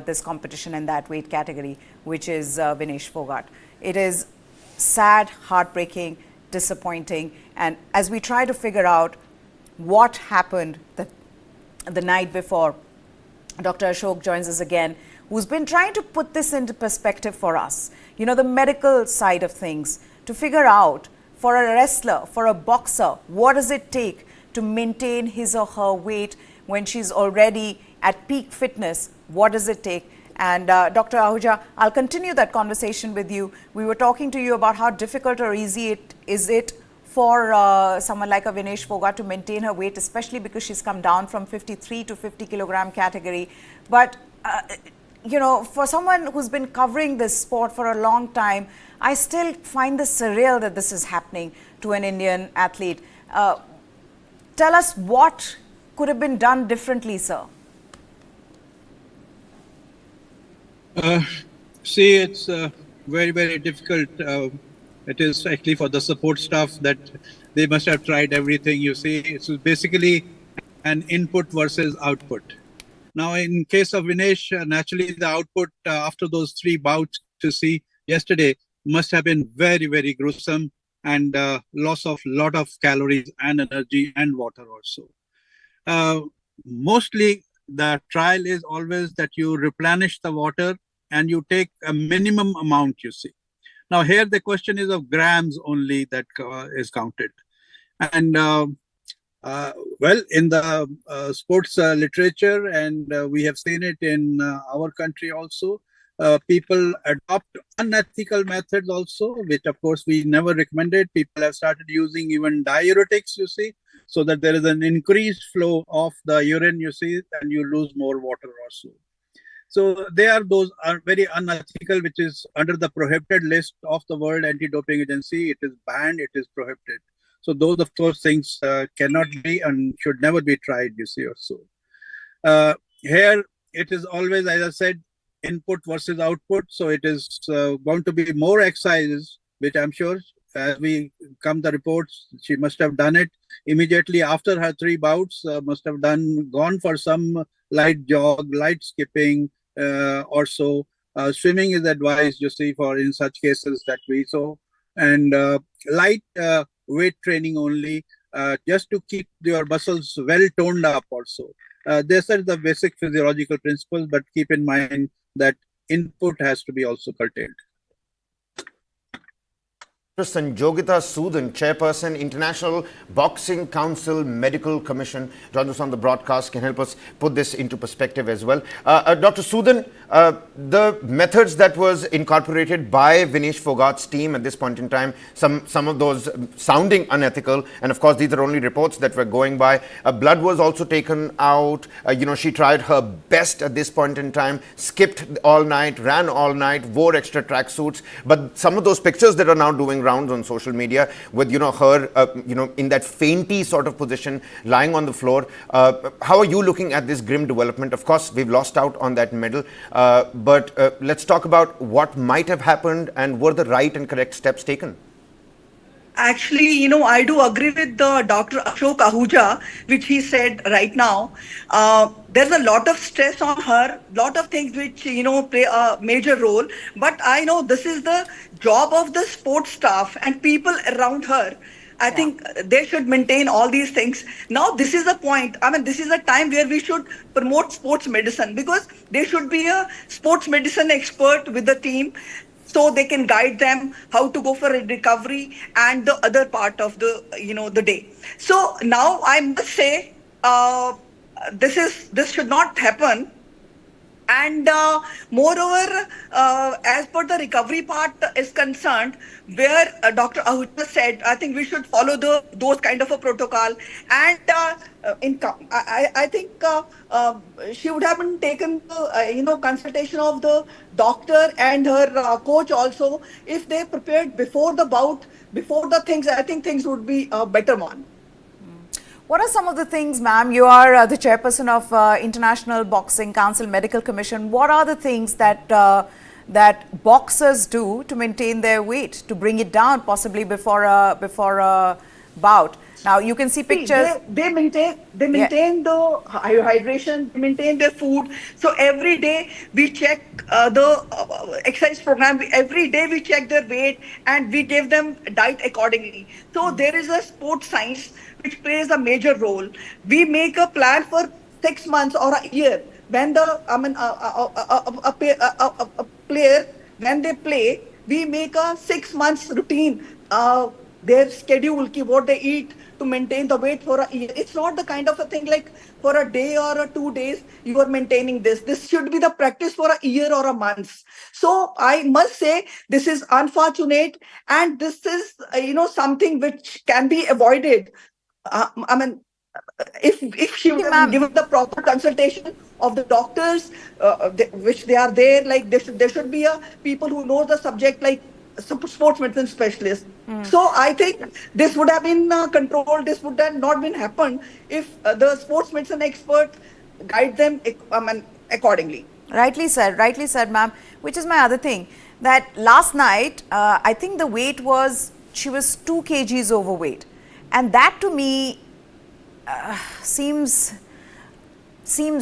this competition in that weight category, which is Vinesh Phogat. It is sad, heartbreaking, disappointing, and as we try to figure out what happened the night before, Dr. Ashok joins us again, who's been trying to put this into perspective for us. The medical side of things, to figure out for a wrestler, for a boxer, what does it take to maintain his or her weight when she's already at peak fitness? What does it take? And Dr. Ahuja, I'll continue that conversation with you. We were talking to you about how difficult or easy is it for someone like a Vinesh Phogat to maintain her weight, especially because she's come down from 53 to 50 kilogram category. But, for someone who's been covering this sport for a long time, I still find this surreal that this is happening to an Indian athlete. Tell us what could have been done differently, sir. See, it's very, very difficult. It is actually for the support staff that they must have tried everything. You see, it's basically an input versus output. Now, in case of Vinesh, naturally the output after those 3 bouts, to see yesterday must have been very, very gruesome and loss of lot of calories and energy and water also. Mostly the trial is always that you replenish the water and you take a minimum amount, you see. Now here the question is of grams only that is counted. And well, in the sports literature, and we have seen it in our country also, people adopt unethical methods also, which of course we never recommended. People have started using even diuretics, you see, so that there is an increased flow of the urine, you see, and you lose more water also. So those are very unethical, which is under the prohibited list of the World Anti-Doping Agency. It is banned, it is prohibited. So those of course things cannot be and should never be tried, you see, or so. Here it is always, as I said, input versus output. So it is going to be more exercises, which I'm sure as we come the reports, she must have done it immediately after her 3 bouts, must have gone for some light jog, light skipping, or so. Swimming is advised, you see, for in such cases that we saw, and light weight training only, just to keep your muscles well toned up also. These are the basic physiological principles, but keep in mind that input has to be also curtailed. Sanjogita Soodhan, Chairperson, International Boxing Council Medical Commission, joins us on the broadcast, can help us put this into perspective as well. Dr. Soodhan, the methods that was incorporated by Vinesh Phogat's team at this point in time, some of those sounding unethical, and of course these are only reports that were going by. Blood was also taken out. She tried her best at this point in time, skipped all night, ran all night, wore extra track suits, but some of those pictures that are now doing rounds on social media with her in that fainty sort of position lying on the floor. How are you looking at this grim development? Of course we've lost out on that medal, but let's talk about what might have happened and were the right and correct steps taken. Actually, I do agree with Dr. Ashok Ahuja, which he said right now. There's a lot of stress on her, lot of things which, play a major role. But I know this is the job of the sports staff and people around her. I think they should maintain all these things. Now, this is the point. I mean, this is a time where we should promote sports medicine, because there should be a sports medicine expert with the team, so they can guide them how to go for a recovery and the other part of the the day. So now I must say this should not happen. And moreover, as per the recovery part is concerned, where Dr. Ahuja said, I think we should follow those kind of a protocol. And I think she would have been taken the consultation of the doctor and her coach also. If they prepared before the bout, before the things, I think things would be a better one. What are some of the things, ma'am? You are the chairperson of International Boxing Council Medical Commission. What are the things that that boxers do to maintain their weight, to bring it down possibly before a bout? Now you can see pictures. They maintain the hydration, they maintain their food. So every day we check the exercise program. Every day we check their weight and we give them diet accordingly. So there is a sports science which plays a major role. We make a plan for 6 months or a year. When the a player, when they play, we make a 6 months routine. Their schedule, what they eat to maintain the weight for a year. It's not the kind of a thing like for a day or 2 days you are maintaining this. This should be the practice for a year or a month. So I must say this is unfortunate, and this is something which can be avoided. I mean, if she would have given the proper consultation of the doctors, which they are there, like there should be a people who know the subject, like sports medicine specialist. So I think this would have been controlled. This would have not been happened if the sports medicine expert guide them accordingly. Rightly said, ma'am. Which is my other thing, that last night I think the weight was, she was 2 kgs overweight, and that to me seems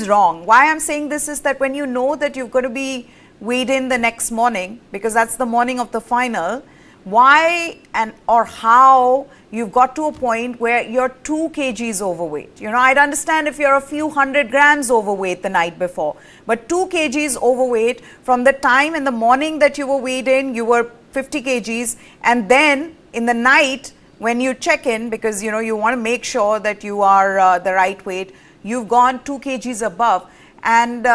wrong. Why I'm saying this is that when you know that you're going to be weighed in the next morning, because that's the morning of the final, why and or how you've got to a point where you're 2 kgs overweight. You know, I'd understand if you're a few 100 grams overweight the night before, but 2 kgs overweight from the time in the morning that you were weighed in, you were 50 kgs, and then in the night when you check in, because you know you want to make sure that you are the right weight, you've gone 2 kgs above. And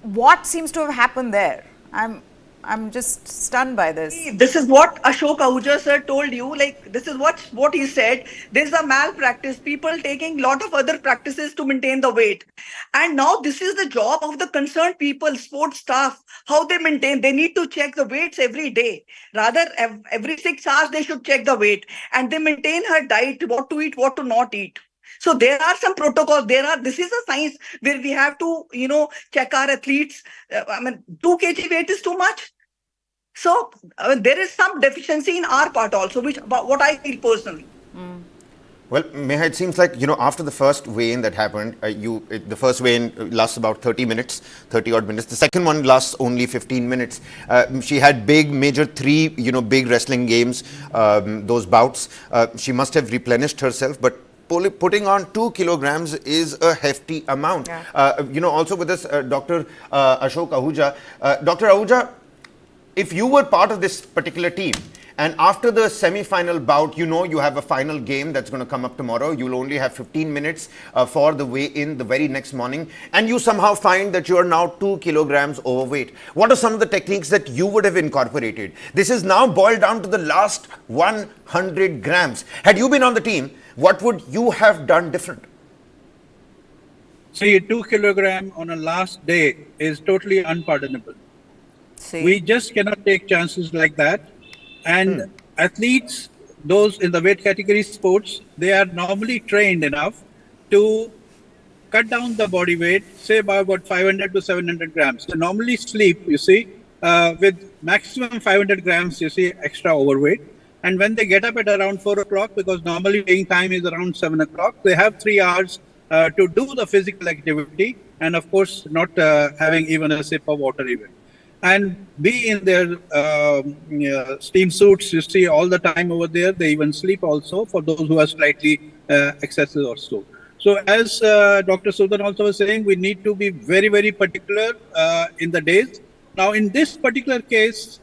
what seems to have happened there? I'm just stunned by this. This is what Ashok Ahuja sir told you. Like, this is what he said. There's a malpractice. People taking lot of other practices to maintain the weight. And now this is the job of the concerned people, sports staff, how they maintain. They need to check the weights every day. Rather, every 6 hours, they should check the weight. And they maintain her diet, what to eat, what to not eat. So there are some protocols. This is a science where we have to, check our athletes. 2 kg weight is too much. So there is some deficiency in our part also, what I feel personally. Well, Meha, it seems like, after the first weigh-in that happened, the first weigh-in lasts about 30 minutes, 30 odd minutes. The second one lasts only 15 minutes. She had major 3, big wrestling games, those bouts. She must have replenished herself, but putting on 2 kilograms is a hefty amount. Yeah. Also with us, Dr. Ashok Ahuja. Dr. Ahuja, if you were part of this particular team, and after the semi-final bout, you have a final game that's going to come up tomorrow. You'll only have 15 minutes for the weigh-in the very next morning, and you somehow find that you are now 2 kilograms overweight. What are some of the techniques that you would have incorporated? This is now boiled down to the last 100 grams. Had you been on the team, what would you have done different? See, 2 kilogram on a last day is totally unpardonable. We just cannot take chances like that. And athletes, those in the weight category sports, they are normally trained enough to cut down the body weight, say by about 500 to 700 grams. They normally sleep, with maximum 500 grams, extra overweight. And when they get up at around 4 o'clock, because normally weighing time is around 7 o'clock, they have 3 hours to do the physical activity, and of course, not having even a sip of water even. And be in their steam suits, all the time over there. They even sleep also for those who are slightly excessive or so. So as Dr. Sudan also was saying, we need to be very, very particular in the days. Now, in this particular case,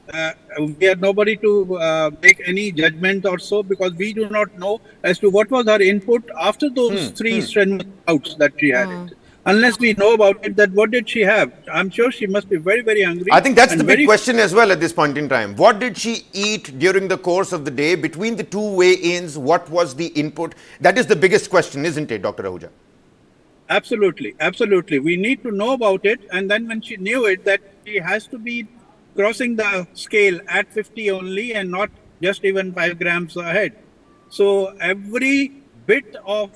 we are nobody to make any judgment or so, because we do not know as to what was her input after those 3 strenuous bouts that she had. Unless we know about it, that what did she have? I'm sure she must be very, very hungry. I think that's the big question as well at this point in time. What did she eat during the course of the day? Between the 2 weigh-ins, what was the input? That is the biggest question, isn't it, Dr. Ahuja? Absolutely, absolutely. We need to know about it. And then when she knew it, that she has to be crossing the scale at 50 only and not just even 5 grams ahead. So every bit of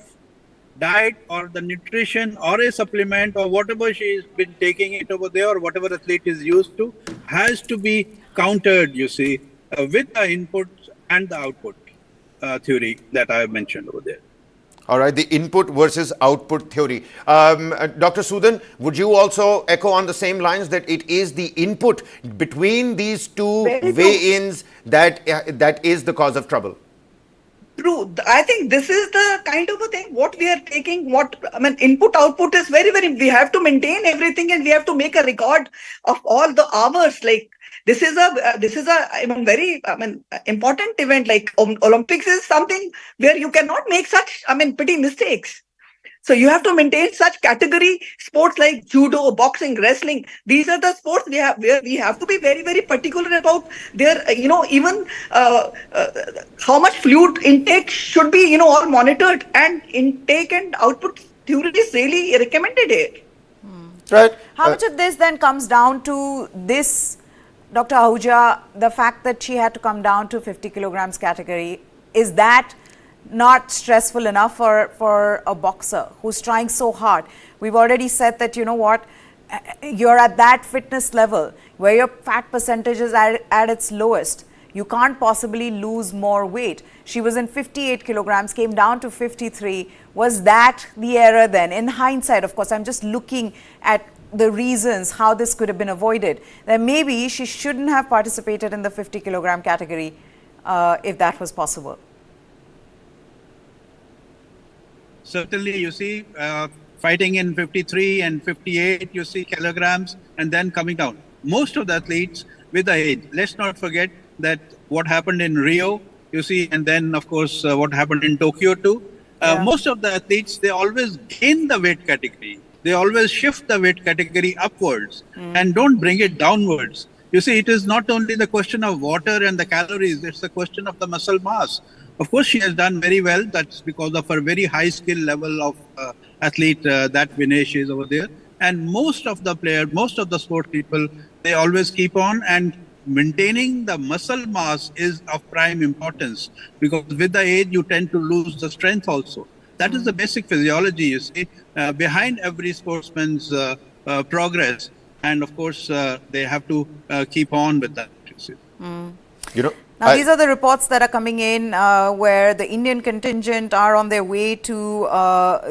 diet or the nutrition or a supplement or whatever she's been taking it over there, or whatever athlete is used to, has to be countered, with the input and the output theory that I have mentioned over there. All right, the input versus output theory. Dr. Sudan, would you also echo on the same lines that it is the input between these 2 weigh-ins that is the cause of trouble? True. I think this is the kind of a thing, what we are taking, input, output is very, very, we have to maintain everything, and we have to make a record of all the hours. Like, this is a very important event. Like Olympics is something where you cannot make such, petty mistakes. So you have to maintain such category sports like judo, boxing, wrestling. These are the sports where we have to be very, very particular about their, even how much fluid intake should be, all monitored, and intake and output theory is really recommended here. Right. How much of this then comes down to this, Dr. Ahuja, the fact that she had to come down to 50 kilograms category? Is that not stressful enough for a boxer who's trying so hard? We've already said that, you're at that fitness level where your fat percentage is at its lowest. You can't possibly lose more weight. She was in 58 kilograms, came down to 53. Was that the error then? In hindsight, of course, I'm just looking at the reasons how this could have been avoided, that maybe she shouldn't have participated in the 50 kilogram category if that was possible. Certainly, you see, fighting in 53 and 58, you see kilograms, and then coming down. Most of the athletes with the age, let's not forget that what happened in Rio, you see, and then, of course, what happened in Tokyo too. Most of the athletes, they always gain the weight category. They always shift the weight category upwards and don't bring it downwards. You see, it is not only the question of water and the calories, it's the question of the muscle mass. Of course, she has done very well. That's because of her very high skill level of athlete that Vinesh is over there. And most of the players, most of the sport people, they always keep on, and maintaining the muscle mass is of prime importance, because with the age, you tend to lose the strength also. That is the basic physiology, you see, behind every sportsman's progress. And of course, they have to keep on with that. You see. You know, now, these are the reports that are coming in where the Indian contingent are on their way to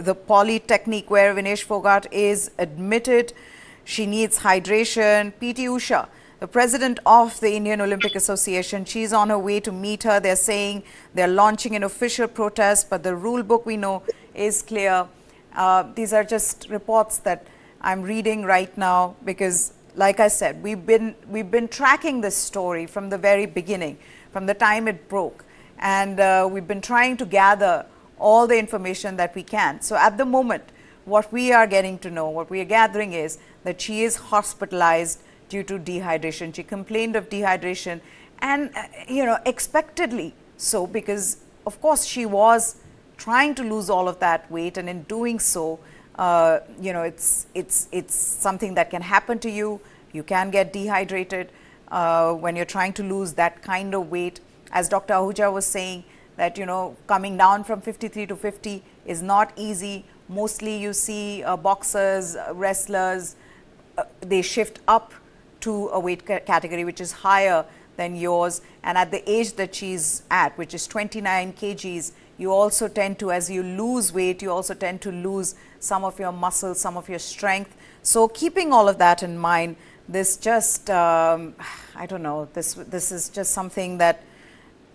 the Polytechnic where Vinesh Phogat is admitted. She needs hydration. PT Usha, the president of the Indian Olympic Association, she's on her way to meet her. They're saying they're launching an official protest, but the rule book we know is clear. These are just reports that I'm reading right now because, like I said, we've been tracking this story from the very beginning, from the time it broke, and we've been trying to gather all the information that we can. So at the moment, what we are getting to know, what we are gathering is that she is hospitalized due to dehydration. She complained of dehydration, and expectedly so, because of course she was trying to lose all of that weight, and in doing so, it's something that can happen to you. You can get dehydrated when you're trying to lose that kind of weight. As Dr. Ahuja was saying, that coming down from 53 to 50 is not easy. Mostly you see boxers, wrestlers, they shift up to a weight category which is higher than yours, and at the age that she's at, which is 29 kgs, you also tend to, as you lose weight, you also tend to lose some of your muscles, some of your strength. So keeping all of that in mind, this just, I don't know, this is just something that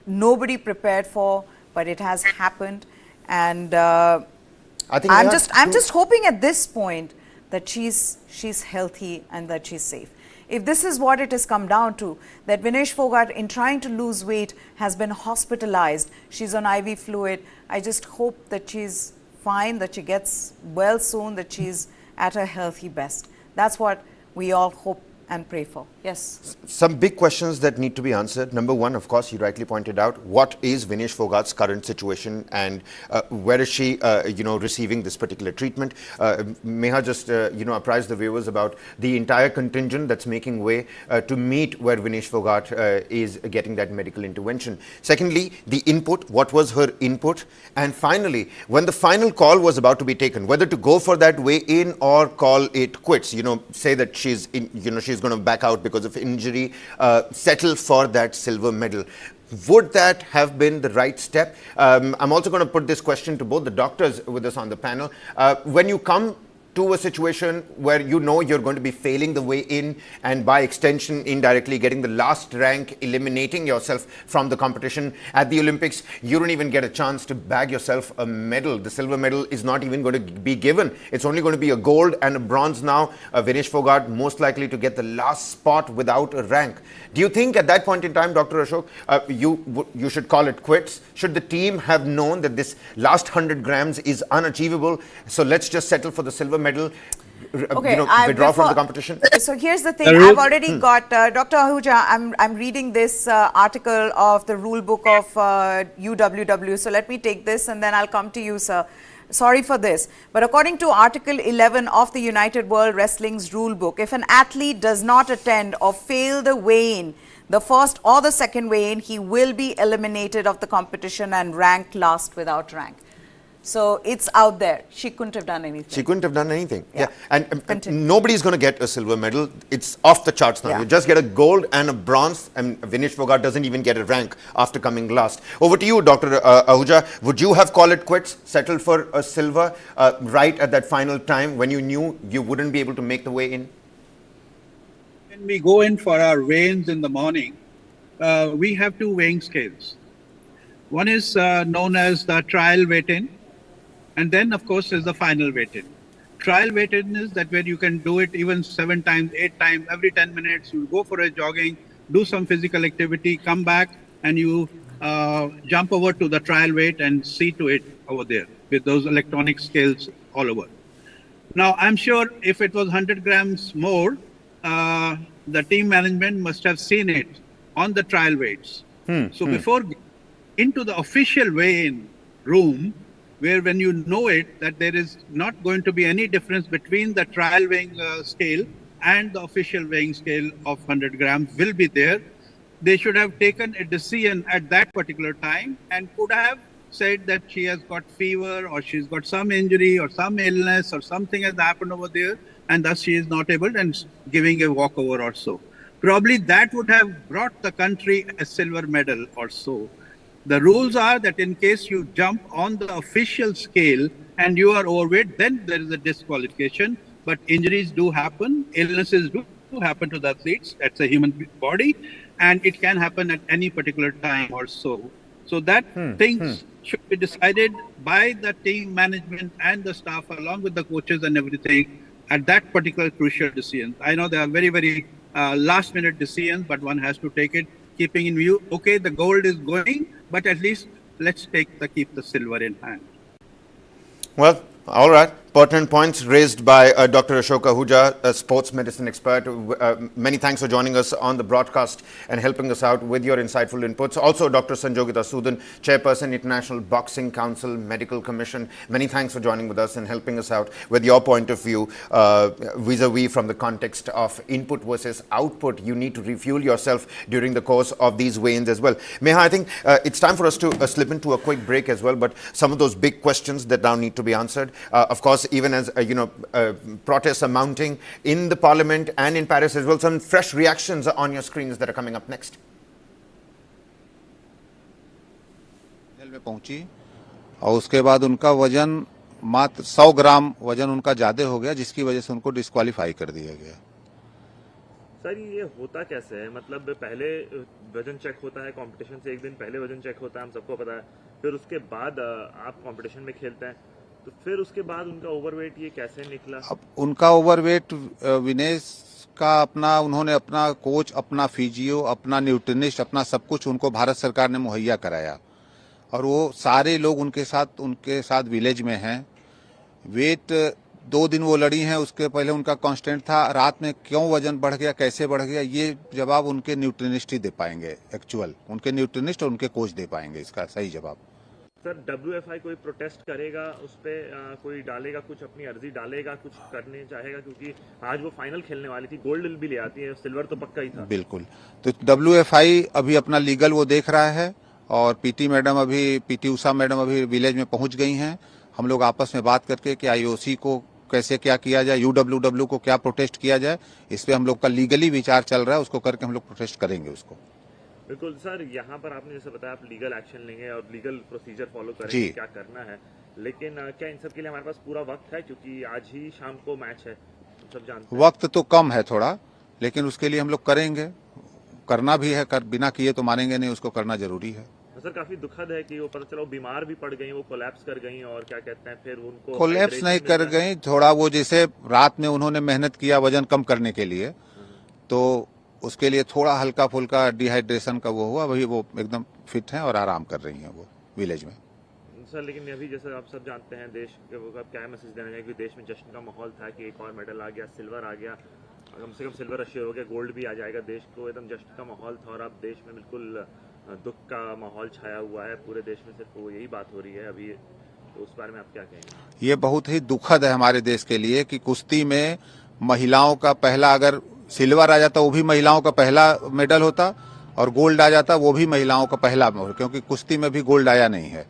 nobody prepared for, but it has happened, and I'm just hoping at this point that she's healthy and that she's safe. If this is what it has come down to, that Vinesh Phogat, in trying to lose weight, has been hospitalized, she's on IV fluid, I just hope that she's fine, that she gets well soon, that she's at her healthy best. That's what we all hope and pray for. Yes. Some big questions that need to be answered. Number one, of course, you rightly pointed out, what is Vinesh Phogat's current situation, and where is she, receiving this particular treatment? Meha just, apprised the viewers about the entire contingent that's making way to meet where Vinesh Phogat is getting that medical intervention. Secondly, the input, what was her input? And finally, when the final call was about to be taken, whether to go for that weigh-in or call it quits, say that she's she's going to back out because of injury, settle for that silver medal. Would that have been the right step? I'm also going to put this question to both the doctors with us on the panel. When you come to a situation where you're going to be failing the way in, and by extension indirectly getting the last rank, eliminating yourself from the competition at the Olympics, you don't even get a chance to bag yourself a medal. The silver medal is not even going to be given. It's only going to be a gold and a bronze now. Vinesh Phogat most likely to get the last spot without a rank. Do you think at that point in time, Dr. Ashok, you should call it quits? Should the team have known that this last 100 grams is unachievable, so let's just settle for the silver medal, withdraw from the competition? So here's the thing, I've already got Dr. Ahuja, I'm reading this article of the rule book of UWW, so let me take this and then I'll come to you, sir. Sorry for this, but according to Article 11 of the United World Wrestling's rule book, if an athlete does not attend or fail the weigh-in, the first or the second weigh-in, he will be eliminated of the competition and ranked last without rank. So it's out there. She couldn't have done anything. She couldn't have done anything. Yeah. And nobody's going to get a silver medal. It's off the charts now. Yeah. You just get a gold and a bronze, and Vinesh Phogat doesn't even get a rank after coming last. Over to you, Dr. Ahuja. Would you have called it quits, settled for a silver right at that final time when you knew you wouldn't be able to make the way in? When we go in for our weigh-ins in the morning, we have two weighing scales. One is known as the trial weight-in, and then, of course, is the final weight-in. Trial weight-in is that where you can do it even 7 times, 8 times, every 10 minutes. You go for a jogging, do some physical activity, come back, and you jump over to the trial weight and see to it over there with those electronic scales all over. Now, I'm sure if it was 100 grams more, the team management must have seen it on the trial weights. So before into the official weigh-in room, where when you know it, that there is not going to be any difference between the trial weighing scale and the official weighing scale of 100 grams will be there. They should have taken a decision at that particular time and could have said that she has got fever or she's got some injury or some illness or something has happened over there, and thus she is not able and giving a walkover or so. Probably that would have brought the country a silver medal or so. The rules are that in case you jump on the official scale and you are overweight, then there is a disqualification. But injuries do happen, illnesses do happen to the athletes. That's a human body, and it can happen at any particular time or so. So that things should be decided by the team management and the staff, along with the coaches and everything, at that particular crucial decision. I know there are very, very last-minute decisions, but one has to take it, keeping in view, okay, the gold is going, but at least let's keep the silver in hand. Well, all right. Pertinent points raised by Dr. Ashok Ahuja, a sports medicine expert. Many thanks for joining us on the broadcast and helping us out with your insightful inputs. Also, Dr. Sanjogita Sudan, Chairperson, International Boxing Council Medical Commission. Many thanks for joining with us and helping us out with your point of view vis-a-vis from the context of input versus output. You need to refuel yourself during the course of these weigh-ins as well. Meha, I think it's time for us to slip into a quick break as well, but some of those big questions that now need to be answered. Of course, even as protests are mounting in the parliament and in Paris as well, some fresh reactions are on your screens that are coming up next. में पहुंची और उसके बाद उनका वजन मात्र 100 ग्राम वजन उनका ज्यादा हो गया, जिसकी वजह से उनको डिस्क्वालीफाई कर दिया गया। सर ये होता कैसे है? मतलब पहले वजन चेक होता है, कंपटीशन से एक दिन पहले वजन चेक होता है, हम सबको पता है, फिर उसके बाद आप कंपटीशन में खेलते हैं, तो फिर उसके बाद उनका ओवरवेट ये कैसे निकला? अब उनका ओवरवेट विनेश का अपना, उन्होंने अपना कोच, अपना फिजियो, अपना न्यूट्रिनिस्ट, अपना सब कुछ उनको भारत सरकार ने मुहैया कराया और वो सारे लोग उनके साथ विलेज में हैं। वेट 2 दिन वो लड़ी हैं, उसके पहले उनका कांस्टेंट था। रात में क्यों वजन बढ़ गया, कैसे बढ़ गया, ये जवाब उनके न्यूट्रिनिस्ट ही दे पाएंगे। एक्चुअल उनके न्यूट्रिनिस्ट और उनके कोच दे पाएंगे इसका सही जवाब। सर WFI कोई प्रोटेस्ट करेगा, उस पर कोई डालेगा, कुछ अपनी अर्जी डालेगा, कुछ करने चाहेगा? क्योंकि आज वो फाइनल खेलने वाली थी, गोल्ड भी ले आती है, सिल्वर तो पक्का ही था। बिल्कुल, तो WFI अभी अपना लीगल वो देख रहा है और PT उषा मैडम अभी विलेज में पहुंच गई हैं। हम लोग आपस में बात करके कि IOC को कैसे क्या किया जाए, UWW को क्या प्रोटेस्ट किया जाए, इस पे हम लोग का लीगली विचार चल रहा है, उसको करके हम लोग प्रोटेस्ट करेंगे उसको। बिल्कुल सर, यहाँ पर आपने जैसे बताया आप लीगल एक्शन लेंगे और लीगल प्रोसीजर फॉलो करेंगे, क्या करना है, लेकिन क्या इन सब के लिए हमारे पास पूरा वक्त है? क्योंकि आज ही शाम को मैच है, सब जानते हैं। वक्त तो कम है थोड़ा, लेकिन उसके लिए हम लोग करेंगे, करना भी है, बिना किए तो मानेंगे नहीं, उसको करना जरूरी है। सर काफी दुखद है कि वो पता चला बीमार भी पड़ गई, वो कोलैप्स कर गई और क्या कहते हैं फिर उनको कोलैप्स नहीं कर गई, थोड़ा वो जैसे रात में उन्होंने मेहनत किया वजन कम करने के लिए, तो उसके लिए थोड़ा हल्का फुल्का डिहाइड्रेशन का वो हुआ, वही वो एकदम फिट हैं और आराम कर रही हैं वो विलेज में। सर लेकिन अभी जैसे आप सब जानते हैं देश का क्या मैसेज देना चाहिए कि देश में जश्न का माहौल था कि एक और मेडल आ गया, सिल्वर आ गया, कम से कम सिल्वर अश्योर हो गया, गोल्ड भी आ जाएगा, देश को एकदम जश्न का माहौल था और अब देश में बिल्कुल दुख का माहौल छाया हुआ है, पूरे देश में सिर्फ यही बात हो रही है अभी, तो उस बारे में आप क्या कहेंगे? ये बहुत ही दुखद है हमारे देश के लिए कि कुश्ती में महिलाओं का पहला, अगर सिल्वर आ जाता वो भी महिलाओं का पहला मेडल होता और गोल्ड आ जाता वो भी महिलाओं का पहला, क्योंकि कुश्ती में भी गोल्ड आया नहीं है।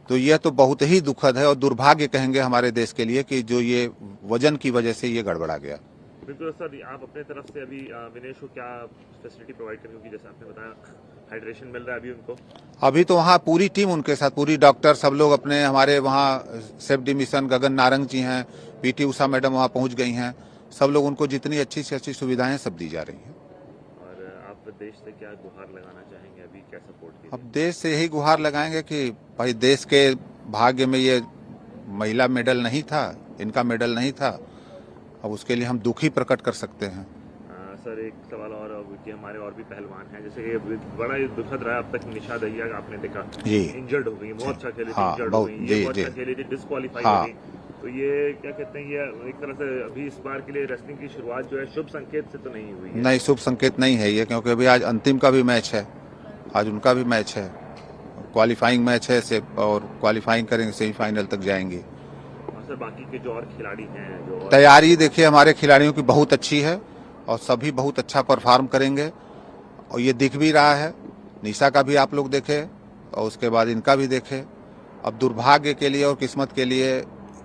तो यह तो बहुत ही दुखद है और दुर्भाग्य कहेंगे हमारे देश के लिए कि जो ये वजन की वजह से ये गड़बड़ा गया। बिल्कुल सर, आप अपने तरफ से अभी विनेश को क्या फैसिलिटी प्रोवाइड करेंगे, क्योंकि जैसे आपने बताया हाइड्रेशन मिल रहा है अभी उनको? अभी तो वहाँ पूरी टीम उनके साथ, पूरी डॉक्टर सब लोग अपने, हमारे वहाँ सेफ डिमिशन गगन नारंग जी हैं, पीटी उषा मैडम वहाँ पहुँच गई हैं, सब लोग उनको जितनी अच्छी से अच्छी सुविधाएं सब दी जा रही हैं। और आप देश से क्या गुहार लगाना चाहेंगे, अभी क्या सपोर्ट कीजिए? अब देश से यही गुहार लगाएंगे कि भाई देश के भाग्य में ये महिला मेडल नहीं था, इनका मेडल नहीं था, अब उसके लिए हम दुख ही प्रकट कर सकते हैं। सर एक सवाल और, कि हमारे और भी पहलवान हैं, जैसे ये बड़ा ही दुखद रहा अब तक, निशा दहिया का आपने देखा इंजर्ड हो गई, बहुत अच्छा खेली थी, इंजर्ड हो गई, ये बहुत अच्छा खेली थी, डिस्क्वालीफाई हो गई, तो ये क्या कहते हैं, ये एक तरह से अभी इस बार के लिए रेसलिंग की शुरुआत जो है शुभ संकेत से तो नहीं हुई है? नहीं, शुभ संकेत नहीं है ये, क्योंकि अभी आज अंतिम का भी मैच है, आज उनका भी मैच है, क्वालिफाइंग मैच है से, और क्वालिफाइंग करेंगे, सेमीफाइनल तक जाएंगे। सर बाकी के जो और खिलाड़ी हैं, जो तैयारी देखिए हमारे खिलाड़ियों की बहुत अच्छी है और सभी बहुत अच्छा परफॉर्म करेंगे और ये दिख भी रहा है। निशा का भी आप लोग देखे और उसके बाद इनका भी देखे। अब दुर्भाग्य के लिए और किस्मत के लिए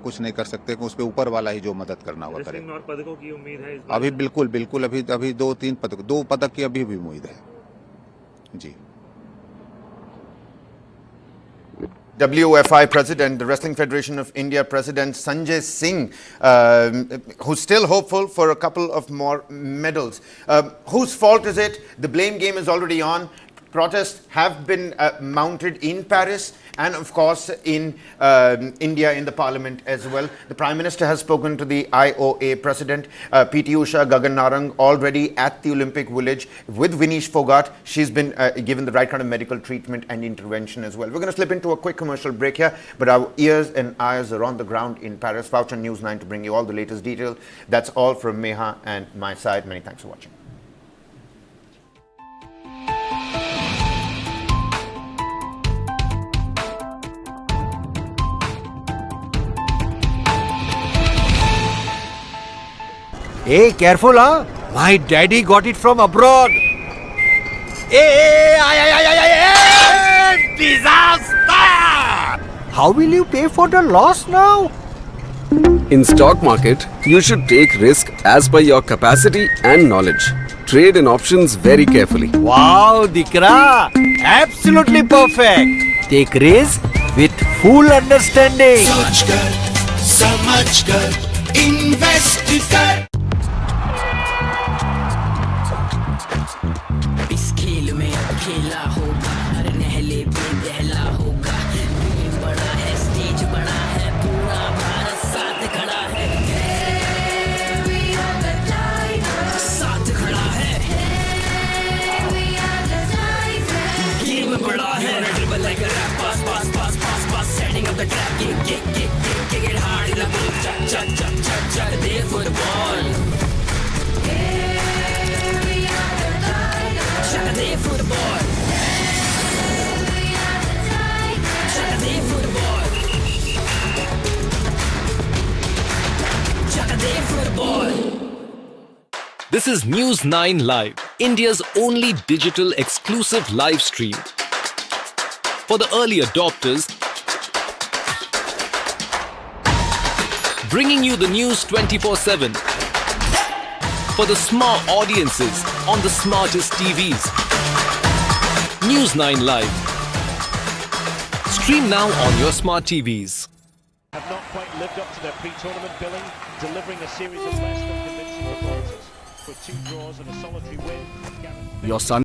कुछ नहीं कर सकते, उस पर ऊपर वाला ही जो मदद करना होगा करे। और पदकों की उम्मीद है इस बार? अभी बिल्कुल बिल्कुल अभी 2-3 पदक, 2 पदक की अभी भी उम्मीद है जी। WFI President, the Wrestling Federation of India President Sanjay Singh, who's still hopeful for a couple of more medals. Whose fault is it? The blame game is already on. Protests have been mounted in Paris and of course in India in the parliament as well. The Prime Minister has spoken to the IOA President, PT Usha Gagan Narang, already at the Olympic Village with Vinesh Phogat. She's been given the right kind of medical treatment and intervention as well. We're going to slip into a quick commercial break here, but our ears and eyes are on the ground in Paris. Voucher News 9 to bring you all the latest details. That's all from Meha and my side. Many thanks for watching. Hey, careful, huh? My daddy got it from abroad. Hey, disaster! How will you pay for the loss now? In stock market, you should take risk as per your capacity and knowledge. Trade in options very carefully. Wow, Dikra! Absolutely perfect. Take risk with full understanding. समझ कर invest कर। इस खेल में खेला होगा, हर नहले पे दहला होगा। टीम बड़ा है, स्टेज बड़ा है, पूरा भारत साथ खड़ा है। साथ खड़ा है। गेम बड़ा है। Dribble like a rap, pass pass pass pass pass, setting up the trap, kick it hard in the ball, chuck there for the ball. Chuck there for the ball. Chuck there for the ball. Chuck there for the ball. This is News 9 Live, India's only digital exclusive live stream. For the early adopters, bringing you the news 24/7. For the smart audiences on the smartest TVs. News 9 Live. Stream now on your smart TVs. Have not quite lived up to their pre-tournament billing, delivering a series of less than convincing performances. With 2 draws and a solitary win. Your son